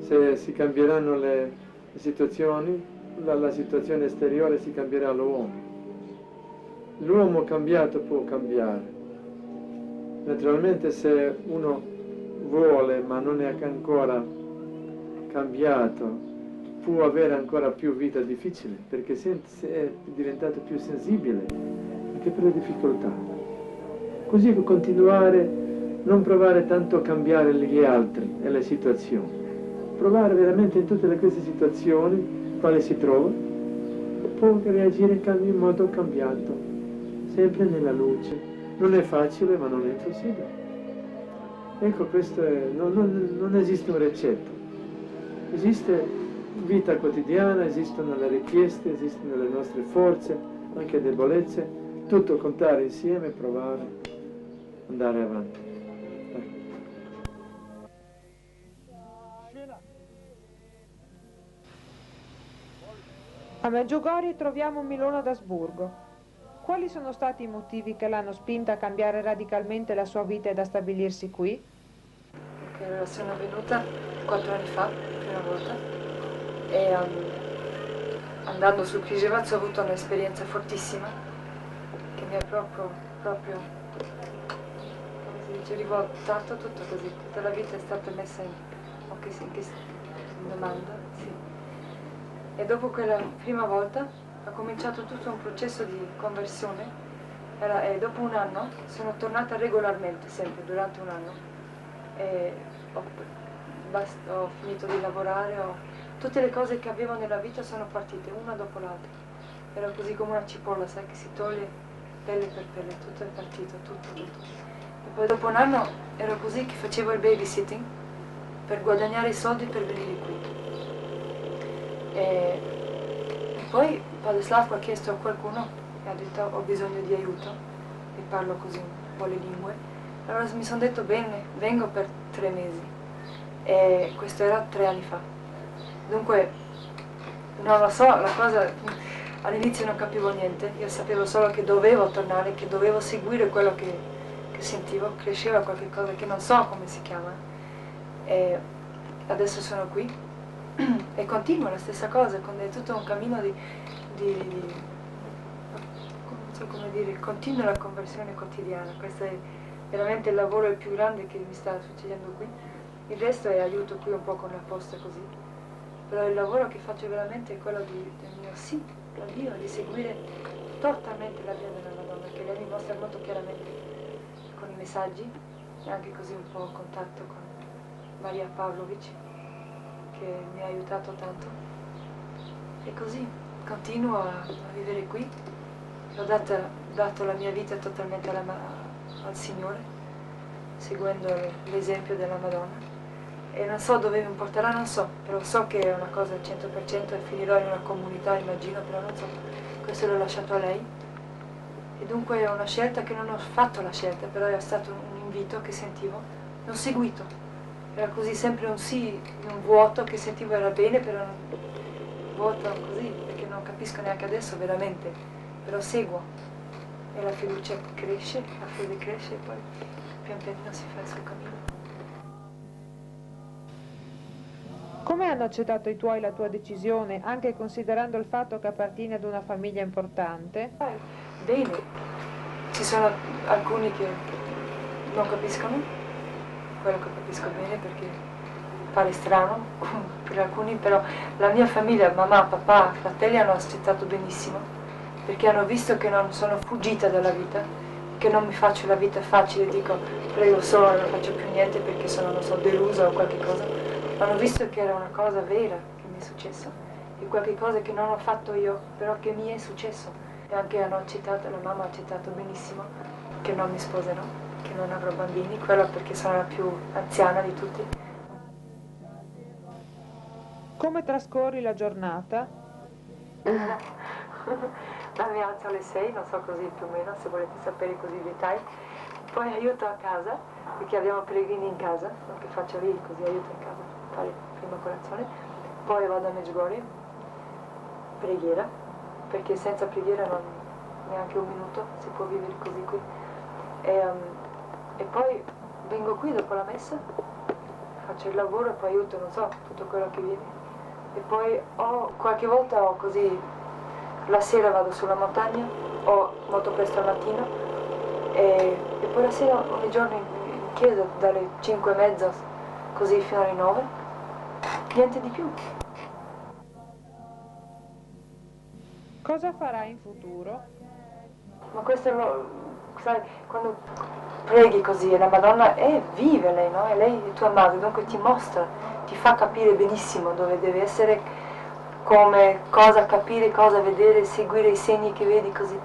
Se si cambieranno le situazioni, la situazione esteriore si cambierà l'uomo. L'uomo cambiato può cambiare. Naturalmente se uno vuole ma non è ancora cambiato, può avere ancora più vita difficile, perché è diventato più sensibile anche per le difficoltà. Così continuare, non provare tanto a cambiare gli altri e le situazioni, provare veramente in tutte queste situazioni quale si trova, può reagire in modo cambiato, sempre nella luce. Non è facile, ma non è impossibile. Ecco, questo non esiste un ricetto, esiste vita quotidiana, esistono le richieste, esistono le nostre forze, anche debolezze, tutto contare insieme, provare, andare avanti. A Medjugorje troviamo Milona d'Asburgo. Quali sono stati i motivi che l'hanno spinta a cambiare radicalmente la sua vita ed a stabilirsi qui? Perché sono venuta 4 anni fa, prima volta, e andando sul Križevac ho avuto un'esperienza fortissima che mi ha proprio, come si dice, rivoltato tutto così. Tutta la vita è stata messa in domanda, sì. E dopo quella prima volta ha cominciato tutto un processo di conversione e dopo un anno sono tornata regolarmente, sempre durante un anno, e ho finito di lavorare, tutte le cose che avevo nella vita sono partite una dopo l'altra. Era così come una cipolla, sai, che si toglie pelle per pelle, tutto è partito, tutto. E poi dopo un anno ero così che facevo il babysitting per guadagnare i soldi per venire qui. E poi Padre Slavko ha chiesto a qualcuno e ha detto ho bisogno di aiuto e parlo così un po' le lingue. Allora mi sono detto bene, vengo per 3 mesi e questo era 3 anni fa. Dunque non lo so, la cosa all'inizio non capivo niente, io sapevo solo che dovevo tornare, che dovevo seguire quello che sentivo, cresceva qualche cosa che non so come si chiama e adesso sono qui. E continua la stessa cosa, è tutto un cammino non so come dire, continua la conversione quotidiana. Questo è veramente il lavoro il più grande che mi sta succedendo qui. Il resto è aiuto qui un po' con la posta così. Però il lavoro che faccio veramente è quello del mio sì a Dio, di seguire totalmente la via della Madonna, che lei mi mostra molto chiaramente con i messaggi e anche così un po' a contatto con Maria Pavlovic, che mi ha aiutato tanto. E così continuo a vivere qui. Ho dato la mia vita totalmente al Signore, seguendo l'esempio della Madonna. E non so dove mi porterà, non so, però so che è una cosa al 100% e finirò in una comunità, immagino, però non so. Questo l'ho lasciato a lei. E dunque è una scelta che non ho fatto la scelta, però è stato un invito che sentivo, l'ho seguito. Era così sempre un sì, in un vuoto che sentivo era bene, però un vuoto così, perché non capisco neanche adesso veramente, però seguo. E la fiducia cresce, la fede cresce e poi pian pianino si fa il suo cammino. Come hanno accettato i tuoi la tua decisione, anche considerando il fatto che appartieni ad una famiglia importante? Bene, ci sono alcuni che non capiscono, quello che capisco bene perché pare strano per alcuni, però la mia famiglia, mamma, papà, fratelli hanno accettato benissimo, perché hanno visto che non sono fuggita dalla vita, che non mi faccio la vita facile, dico prego solo, non faccio più niente perché sono, non so, delusa o qualche cosa. Hanno visto che era una cosa vera che mi è successo, e qualche cosa che non ho fatto io, però che mi è successo. E anche hanno accettato, la mamma ha accettato benissimo che non mi sposerò, che non avrò bambini, quello perché sono la più anziana di tutti. Come trascorri la giornata? Mi alzo alle 6, non so così più o meno, se volete sapere così i dettagli. Poi aiuto a casa, perché abbiamo pellegrini in casa, non che faccio lì, così aiuto in casa a fare prima colazione. Poi vado a Medjugorje, preghiera, perché senza preghiera non neanche un minuto si può vivere così qui. E poi vengo qui dopo la messa, faccio il lavoro e poi aiuto, non so, tutto quello che viene. E poi qualche volta ho così, la sera vado sulla montagna, o molto presto al mattino, e poi la sera ogni giorno in chiesa dalle 5:30 così fino alle 9, niente di più. Cosa farai in futuro? Ma questo sai, quando preghi così e la Madonna vive lei, no? E lei è tua madre, dunque ti mostra, ti fa capire benissimo dove deve essere, come, cosa capire, cosa vedere, seguire i segni che vedi così.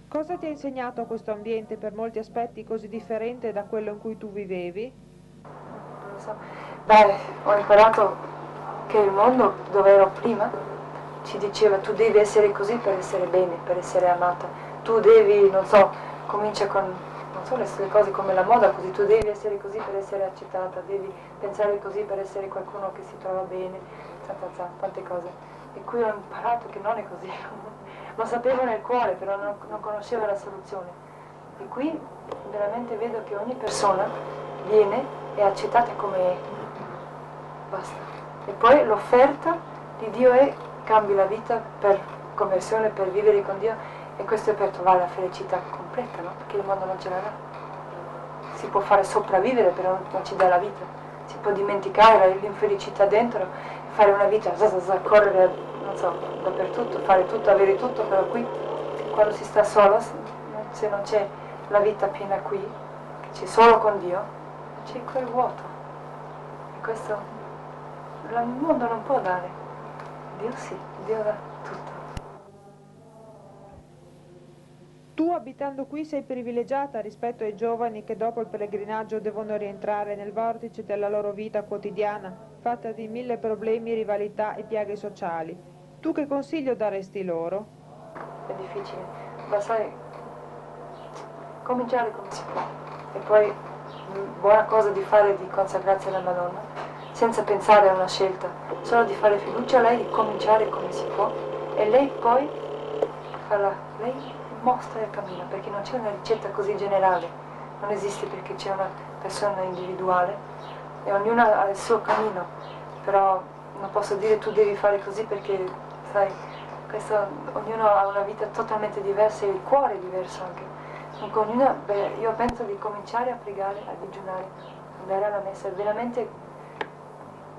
Cosa ti ha insegnato questo ambiente per molti aspetti così differente da quello in cui tu vivevi? Non lo so. Beh, ho imparato che il mondo dove ero prima ci diceva tu devi essere così per essere bene, per essere amata. Tu devi, non so, comincia con, non so, le cose come la moda, così tu devi essere così per essere accettata, devi pensare così per essere qualcuno che si trova bene, tante cose. E qui ho imparato che non è così, lo sapevo nel cuore, però non conoscevo la soluzione. E qui veramente vedo che ogni persona viene e è accettata come è, basta. E poi l'offerta di Dio è cambi la vita per conversione, per vivere con Dio, e questo è per trovare la felicità completa, no? Perché il mondo non ce la dà. Si può fare sopravvivere, però non ci dà la vita. Si può dimenticare l'infelicità dentro, fare una vita, correre, non so, dappertutto, fare tutto, avere tutto, però qui, quando si sta solo, se non c'è la vita piena qui, che c'è solo con Dio, c'è quel vuoto. E questo il mondo non può dare. Dio sì, Dio dà tutto. Tu abitando qui sei privilegiata rispetto ai giovani che dopo il pellegrinaggio devono rientrare nel vortice della loro vita quotidiana, fatta di 1000 problemi, rivalità e piaghe sociali. Tu che consiglio daresti loro? È difficile, ma sai, cominciare come si può. E poi, buona cosa di fare di consacrarsi alla Madonna, senza pensare a una scelta, solo di fare fiducia a lei, di cominciare come si può, e lei poi lei mostra il cammino, perché non c'è una ricetta così generale, non esiste, perché c'è una persona individuale e ognuno ha il suo cammino, però non posso dire tu devi fare così, perché sai, ognuno ha una vita totalmente diversa e il cuore è diverso anche. Dunque io penso di cominciare a pregare, a digiunare, andare alla messa, veramente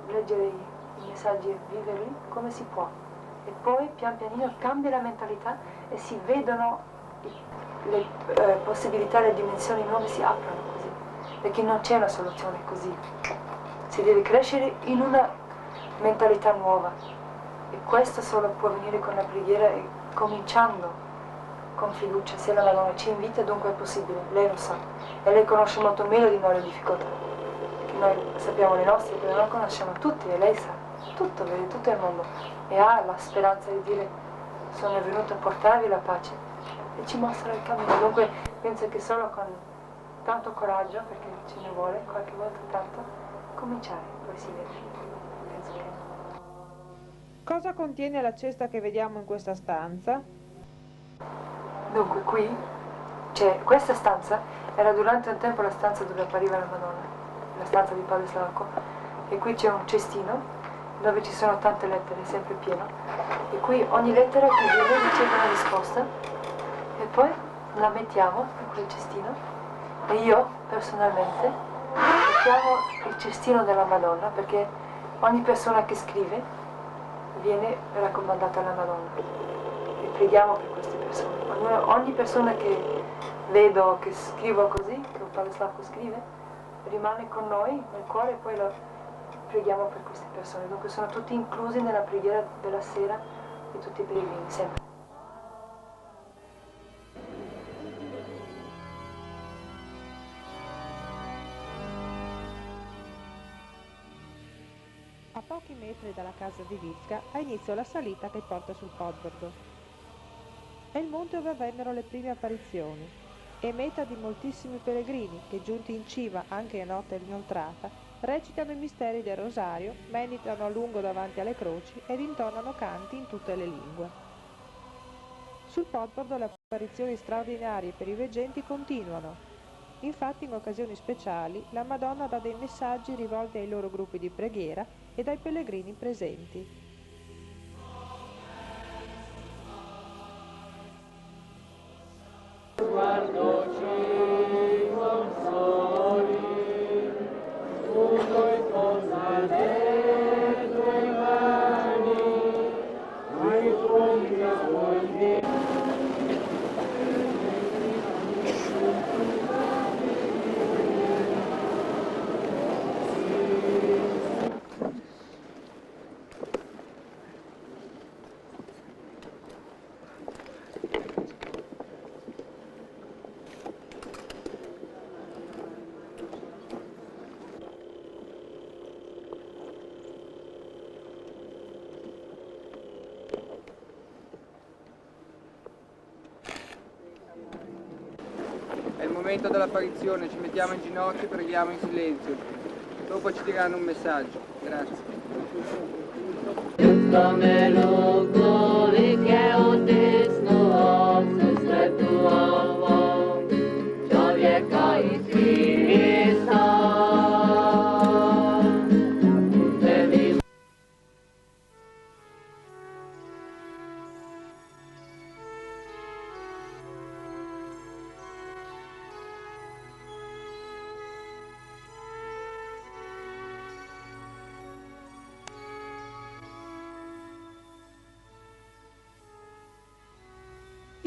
leggere i messaggi e viverli come si può. E poi pian pianino cambia la mentalità e si vedono le possibilità, le dimensioni nuove si aprono così, perché non c'è una soluzione così. Si deve crescere in una mentalità nuova, e questo solo può venire con la preghiera e cominciando con fiducia. Se la Madonna ci invita, dunque è possibile, lei lo sa, e lei conosce molto meglio di noi le difficoltà, perché noi sappiamo le nostre, però non conosciamo tutte, e lei sa tutto, vede tutto il mondo, e ha la speranza di dire: sono venuto a portarvi la pace, e ci mostra il cammino. Dunque penso che solo con tanto coraggio, perché ce ne vuole qualche volta tanto, cominciare, poi si vede. Penso che... Cosa contiene la cesta che vediamo in questa stanza? Dunque qui questa stanza era durante un tempo la stanza dove appariva la Madonna, la stanza di Padre Slavko, e qui c'è un cestino dove ci sono tante lettere, sempre pieno, e qui ogni lettera che viene riceve una risposta, e poi la mettiamo in quel cestino, e io personalmente mettiamo il cestino della Madonna, perché ogni persona che scrive viene raccomandata alla Madonna, e preghiamo per queste persone. Ogni persona che vedo, che scrivo così, che il Padre Slavko scrive, rimane con noi nel cuore, e poi lo preghiamo per queste persone. Dunque sono tutti inclusi nella preghiera della sera di tutti i pellegrini, sempre. A pochi metri dalla casa di Vicka ha inizio la salita che porta sul Podbordo. È il monte dove avvennero le prime apparizioni e meta di moltissimi pellegrini che, giunti in cima anche a notte inoltrata, recitano i misteri del rosario, meditano a lungo davanti alle croci ed intonano canti in tutte le lingue. Sul Podbordo le apparizioni straordinarie per i veggenti continuano. Infatti, in occasioni speciali, la Madonna dà dei messaggi rivolti ai loro gruppi di preghiera e ai pellegrini presenti. È il momento dell'apparizione, ci mettiamo in ginocchio e preghiamo in silenzio. Dopo ci diranno un messaggio. Grazie.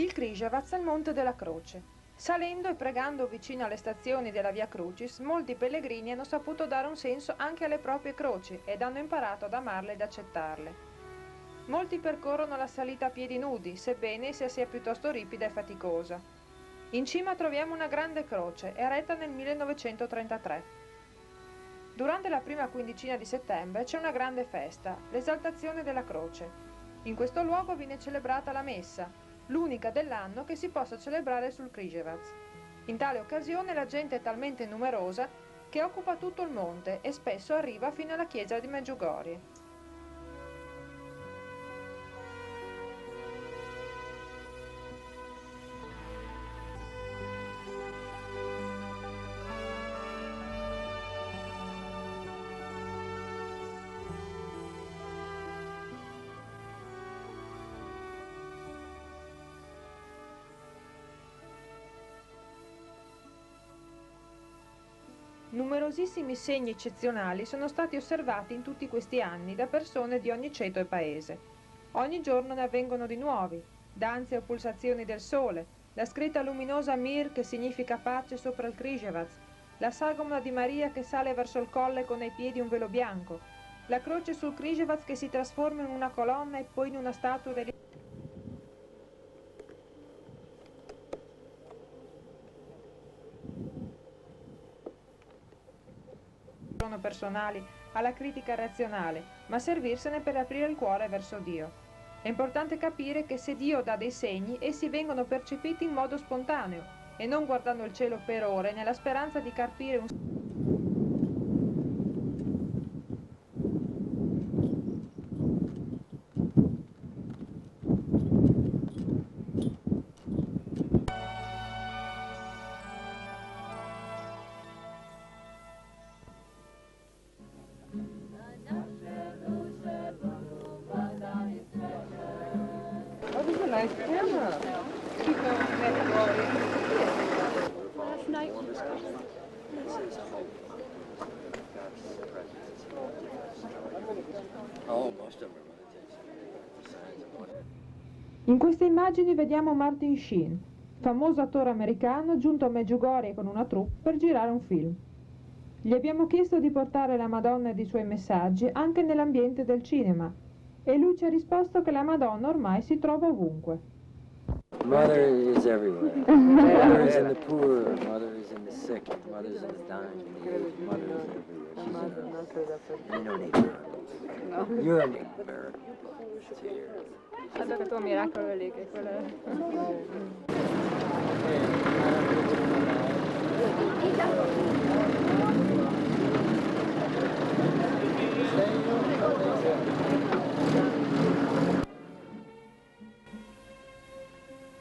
Il Križevac è il Monte della Croce. Salendo e pregando vicino alle stazioni della Via Crucis, molti pellegrini hanno saputo dare un senso anche alle proprie croci ed hanno imparato ad amarle ed accettarle. Molti percorrono la salita a piedi nudi, sebbene essa sia piuttosto ripida e faticosa. In cima troviamo una grande croce, eretta nel 1933. Durante la prima quindicina di settembre c'è una grande festa, l'esaltazione della croce. In questo luogo viene celebrata la messa, l'unica dell'anno che si possa celebrare sul Križevac. In tale occasione la gente è talmente numerosa che occupa tutto il monte e spesso arriva fino alla chiesa di Medjugorje. Numerosissimi segni eccezionali sono stati osservati in tutti questi anni da persone di ogni ceto e paese. Ogni giorno ne avvengono di nuovi, danze o pulsazioni del sole, la scritta luminosa Mir che significa pace sopra il Križevac, la sagoma di Maria che sale verso il colle con ai piedi un velo bianco, la croce sul Križevac che si trasforma in una colonna e poi in una statua del personali alla critica razionale, ma servirsene per aprire il cuore verso Dio. È importante capire che se Dio dà dei segni, essi vengono percepiti in modo spontaneo e non guardando il cielo per ore nella speranza di carpire un In queste immagini vediamo Martin Sheen, famoso attore americano giunto a Medjugorje con una troupe per girare un film. Gli abbiamo chiesto di portare la Madonna ed i suoi messaggi anche nell'ambiente del cinema e lui ci ha risposto che la Madonna ormai si trova ovunque. Mother is everywhere. Mother is in the poor, mother is in the sick, mother is in the dying, in the aged, mother is everywhere. She's in you don't need miracles. No. You don't need miracles. It's here. Allora tuo miracolo è lì, che quello è...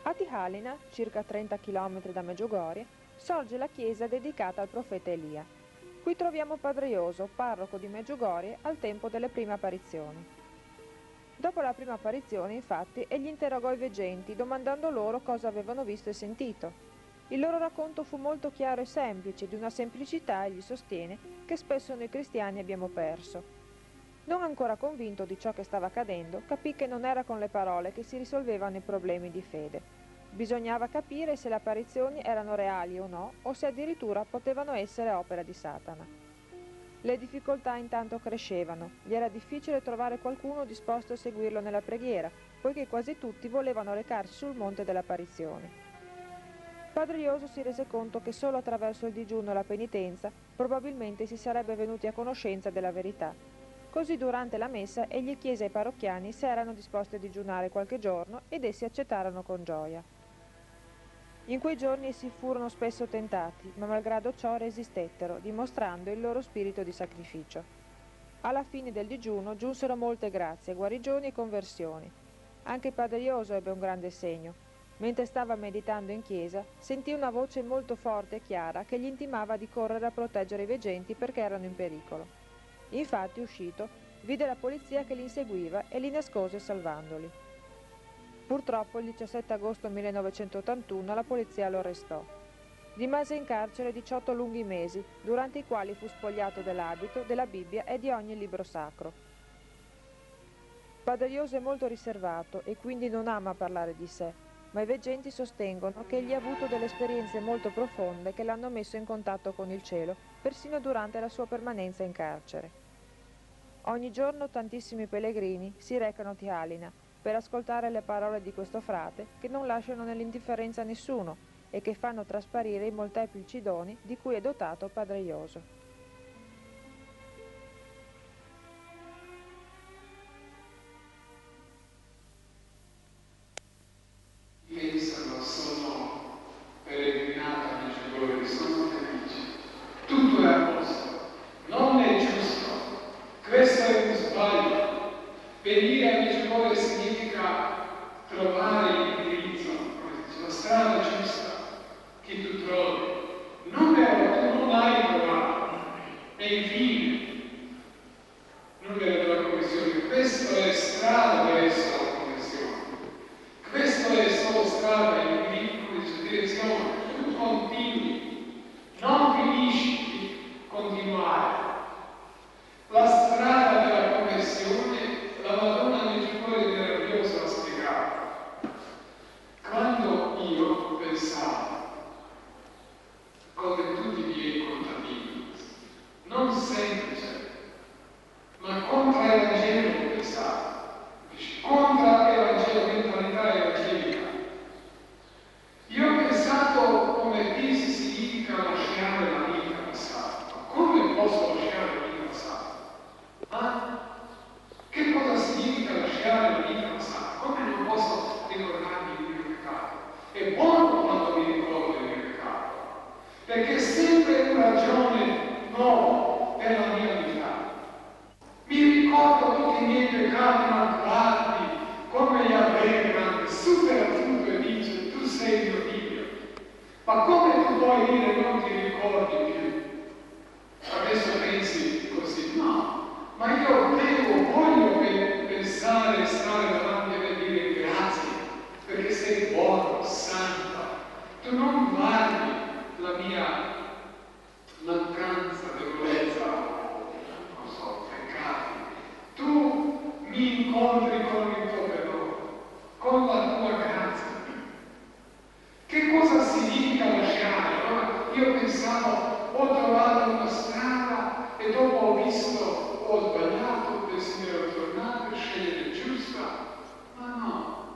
A Tihalina, circa 30 km da Medjugorje, sorge la chiesa dedicata al profeta Elia. Qui troviamo Padre Joso, parroco di Medjugorje al tempo delle prime apparizioni. Dopo la prima apparizione, infatti, egli interrogò i veggenti, domandando loro cosa avevano visto e sentito. Il loro racconto fu molto chiaro e semplice, di una semplicità, egli sostiene, che spesso noi cristiani abbiamo perso. Non ancora convinto di ciò che stava accadendo, capì che non era con le parole che si risolvevano i problemi di fede. Bisognava capire se le apparizioni erano reali o no, o se addirittura potevano essere opera di Satana. Le difficoltà intanto crescevano, gli era difficile trovare qualcuno disposto a seguirlo nella preghiera, poiché quasi tutti volevano recarsi sul monte delle apparizioni. Padre Joso si rese conto che solo attraverso il digiuno e la penitenza probabilmente si sarebbe venuti a conoscenza della verità. Così durante la messa egli chiese ai parrocchiani se erano disposti a digiunare qualche giorno ed essi accettarono con gioia. In quei giorni essi furono spesso tentati, ma malgrado ciò resistettero, dimostrando il loro spirito di sacrificio. Alla fine del digiuno giunsero molte grazie, guarigioni e conversioni. Anche Padre Joso ebbe un grande segno. Mentre stava meditando in chiesa, sentì una voce molto forte e chiara che gli intimava di correre a proteggere i veggenti perché erano in pericolo. Infatti, uscito, vide la polizia che li inseguiva e li nascose salvandoli. Purtroppo il 17 agosto 1981 la polizia lo arrestò. Rimase in carcere 18 lunghi mesi, durante i quali fu spogliato dell'abito, della Bibbia e di ogni libro sacro. Padre Joso è molto riservato e quindi non ama parlare di sé. ma i veggenti sostengono che egli ha avuto delle esperienze molto profonde che l'hanno messo in contatto con il cielo, persino durante la sua permanenza in carcere. Ogni giorno tantissimi pellegrini si recano a Tihalina per ascoltare le parole di questo frate che non lasciano nell'indifferenza nessuno e che fanno trasparire i molteplici doni di cui è dotato Padre Ioso. Pensano, sono peregrinata a Medjugorje, sono felice, tutto è a posto, non è giusto, questo è un sbaglio. Venire a Medjugorje significa trovare l'indirizzo, la strada giusta che tu trovi. Non vero, tu non l'hai trovato. E infine, non vero della commissione, questa è strada verso la commissione. Questa è solo strada in direzione, tu continui, non finisci di continuare. La strada della conversione, la Madonna Medjugorje meravigliosa l'ha spiegata. Quando io pensavo, come tutti i miei contadini, non semplice, ma contro l'Evangelo pensavo, contro l'Evangelo, mentalità evangelica. Io ho pensato come Pisi significa lasciare la vita passata. Ma come posso lasciare la vita passata? Che cosa significa lasciare la vita passata? Come non posso ricordarmi il mio peccato? È buono quando mi ricordo il mio peccato, perché è sempre una ragione nuova per la mia vita. Mi ricordo tutti i miei peccati maculati, come Yahweh grande, supera tutto e dice, tu sei mio figlio. Ma come tu puoi dire non ti ricordi più? Adesso pensi così, no. Ma io voglio pensare, stare davanti a me e dire grazie, perché sei buono, santo. Tu non guardi la mia mancanza, debolezza, non so, peccati. Tu mi incontri con il tuo perdono, con la tua grazia. Che cosa significa lasciare? Allora, io pensavo, ho trovato una strada e dopo ho visto, ho sbagliato, penso ero tornato, scegliere giusta. Ma no,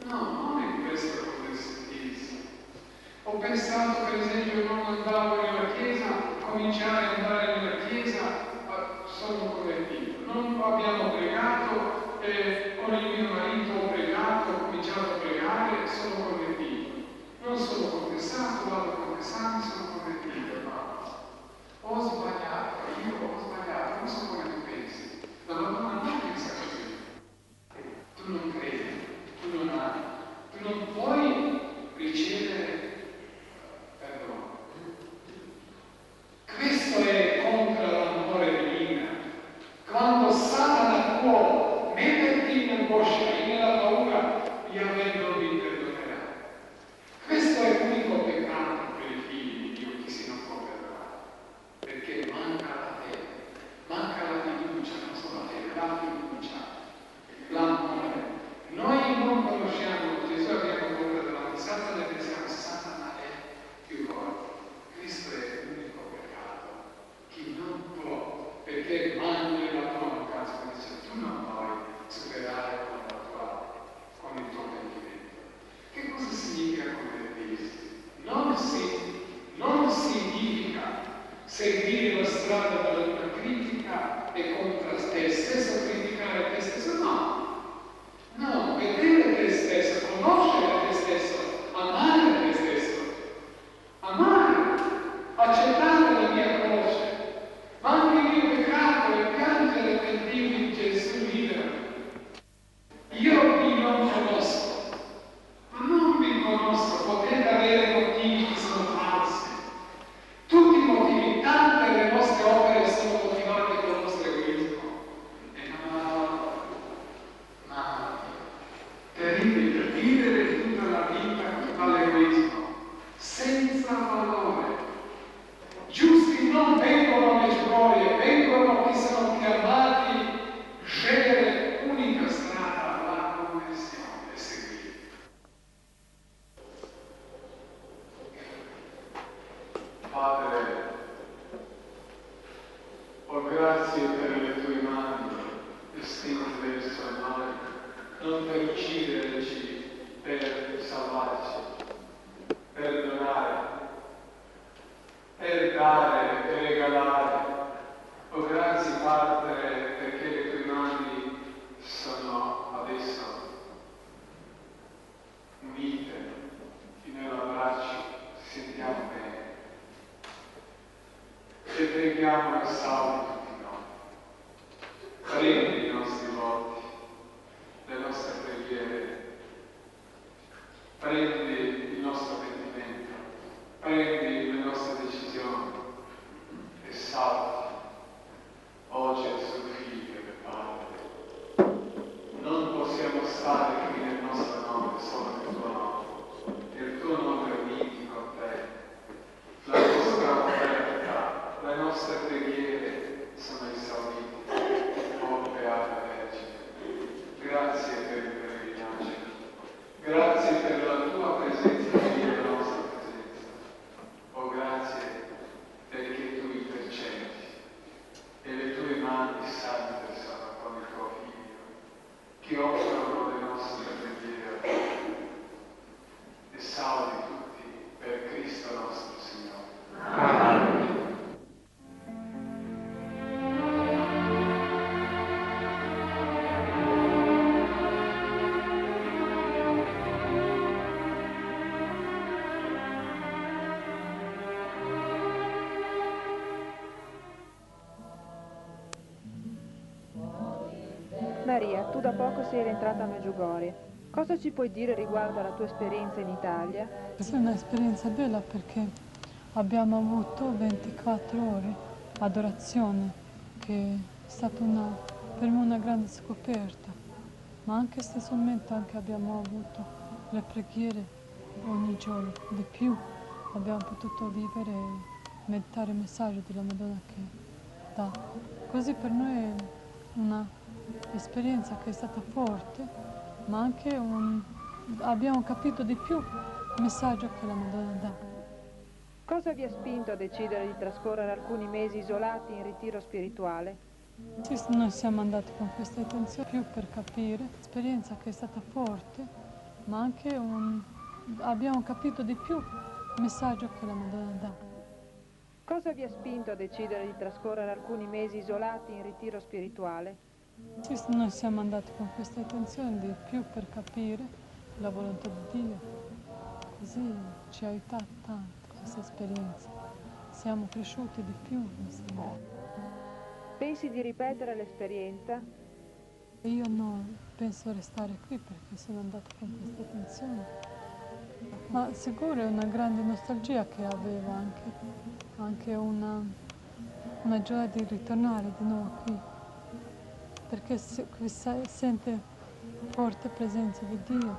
non è questo come si dice. Ho pensato, per esempio, non andavo nella chiesa, cominciare ad andare nella chiesa, sono convertito. Non abbiamo pregato, con il mio marito ho pregato, ho cominciato a pregare, sono convertito. Non sono confessato, vado a confessarmi, sono convertito. No. Ho sbagliato, non so come tu pensi. La Madonna non pensa così. Tu non credi, tu non ami, tu non puoi ricevere perdono. Questo è contro l'amore divino. Quando Satana può metterti in angoscia e nella paura, Yahweh non vi perdonerà. Questo è l'unico peccato per i figli di Dio che si non può perdonare, perché manca la fede, manca la fiducia, non solo la fede, la fiducia, l'amore. Noi non conosciamo Gesù, abbiamo paura davanti, Satana e pensiamo Satana è più forte. Questo è l'unico peccato che non può, perché mangia la tua mancanza, dice tu non puoi superare con il tuo pentimento. che offrono le nostre preghiere e salvi tutti per Cristo nostro Signore. Amen. Maria, tu da poco sei rientrata a Medjugorje. Cosa ci puoi dire riguardo alla tua esperienza in Italia? È un'esperienza bella perché abbiamo avuto 24 ore adorazione, che è stata per me una grande scoperta, ma anche stesso momento abbiamo avuto le preghiere ogni giorno, di più abbiamo potuto vivere e meditare il messaggio della Madonna che dà. Così per noi è una esperienza che è stata forte, ma anche abbiamo capito di più il messaggio che la Madonna dà. Cosa vi ha spinto a decidere di trascorrere alcuni mesi isolati in ritiro spirituale? Sì, noi siamo andati con questa intenzione più per capire l'esperienza che è stata forte, ma anche abbiamo capito di più il messaggio che la Madonna dà. Cosa vi ha spinto a decidere di trascorrere alcuni mesi isolati in ritiro spirituale? Sì, noi siamo andati con questa intenzione di più per capire la volontà di Dio. Così ci ha aiutato tanto questa esperienza. Siamo cresciuti di più insieme. Pensi di ripetere l'esperienza? Io no, penso restare qui perché sono andata con questa intenzione. Ma sicuro è una grande nostalgia che aveva anche una gioia di ritornare di nuovo qui. Perché qui sente forte presenza di Dio.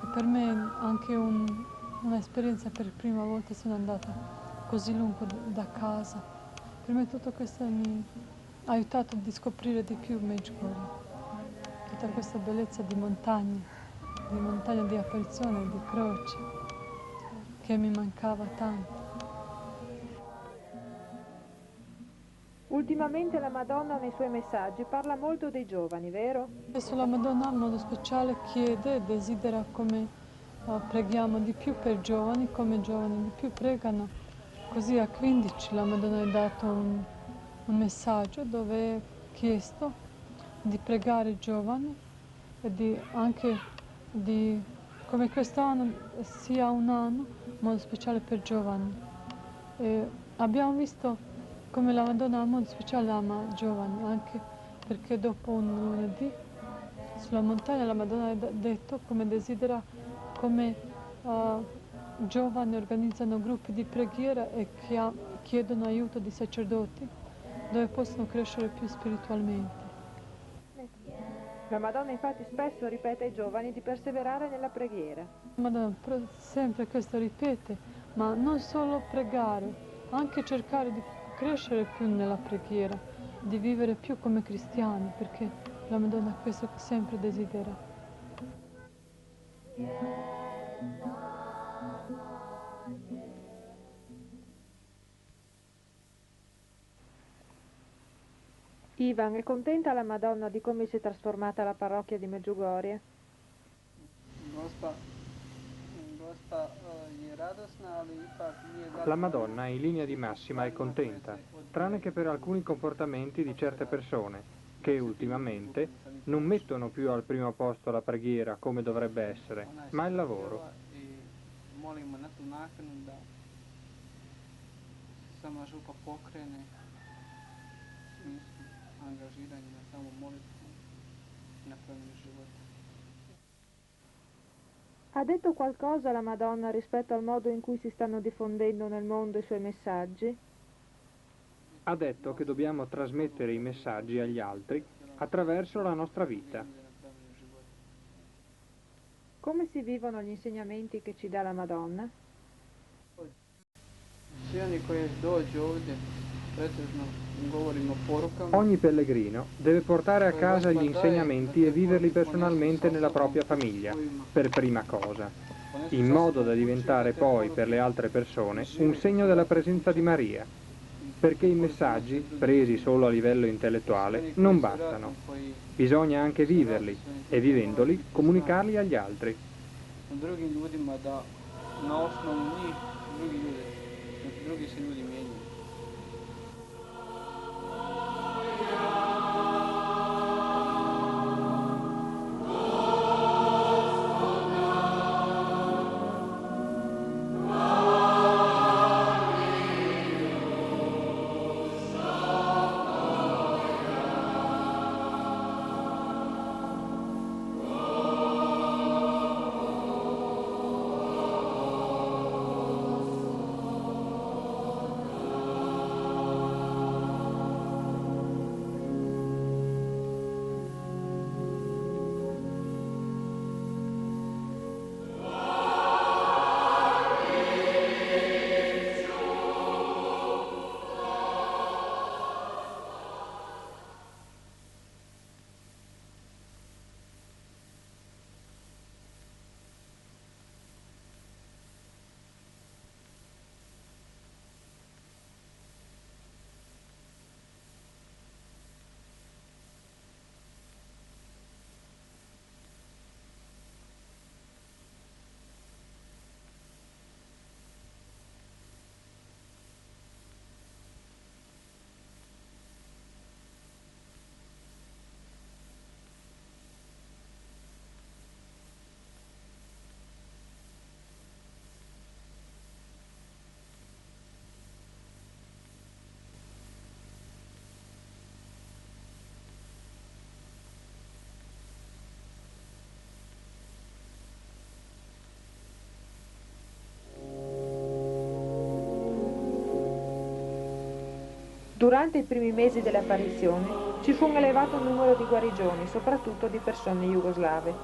E per me è anche un'esperienza, per prima volta sono andata così lungo da casa. Per me tutto questo mi ha aiutato a scoprire di più Medjugorje. Tutta questa bellezza di montagna di apparizione, di croce, che mi mancava tanto. Ultimamente la Madonna nei suoi messaggi parla molto dei giovani, vero? Adesso la Madonna in modo speciale chiede e desidera come preghiamo di più per giovani, come i giovani di più pregano. Così a 15 la Madonna ha dato un messaggio dove è chiesto di pregare i giovani e come quest'anno sia un anno in modo speciale per giovani. E abbiamo visto come la Madonna in modo speciale ama i giovani, anche perché dopo un lunedì sulla montagna la Madonna ha detto come desidera, come giovani organizzano gruppi di preghiera e chiedono aiuto di sacerdoti dove possono crescere più spiritualmente. La Madonna infatti spesso ripete ai giovani di perseverare nella preghiera. La Madonna sempre questo ripete, ma non solo pregare, anche cercare di crescere più nella preghiera, di vivere più come cristiani, perché la Madonna questo sempre desidera. Ivan, è contenta la Madonna di come si è trasformata la parrocchia di Medjugorje? La Madonna in linea di massima è contenta, tranne che per alcuni comportamenti di certe persone, che ultimamente non mettono più al primo posto la preghiera come dovrebbe essere, ma il lavoro. Ha detto qualcosa la Madonna rispetto al modo in cui si stanno diffondendo nel mondo i suoi messaggi? Ha detto che dobbiamo trasmettere i messaggi agli altri attraverso la nostra vita. Come si vivono gli insegnamenti che ci dà la Madonna? Ogni pellegrino deve portare a casa gli insegnamenti e viverli personalmente nella propria famiglia, per prima cosa, in modo da diventare poi per le altre persone un segno della presenza di Maria. perché i messaggi, presi solo a livello intellettuale, non bastano. Bisogna anche viverli e, vivendoli, comunicarli agli altri. Drugim ljudima da na osnovu njih drugi se ljudi mijenjaju. Durante i primi mesi dell'apparizione ci fu un elevato numero di guarigioni, soprattutto di persone jugoslave.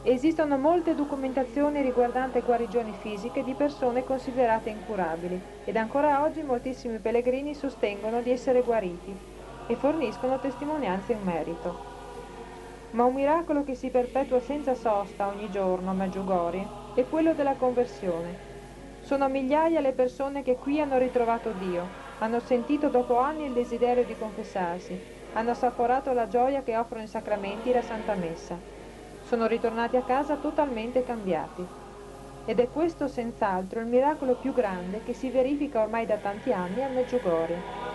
Esistono molte documentazioni riguardanti guarigioni fisiche di persone considerate incurabili ed ancora oggi moltissimi pellegrini sostengono di essere guariti e forniscono testimonianze in merito. Ma un miracolo che si perpetua senza sosta ogni giorno a Medjugorje è quello della conversione. Sono migliaia le persone che qui hanno ritrovato Dio, hanno sentito dopo anni il desiderio di confessarsi, hanno assaporato la gioia che offrono i sacramenti e la Santa Messa. Sono ritornati a casa totalmente cambiati. Ed è questo senz'altro il miracolo più grande che si verifica ormai da tanti anni a Medjugorje.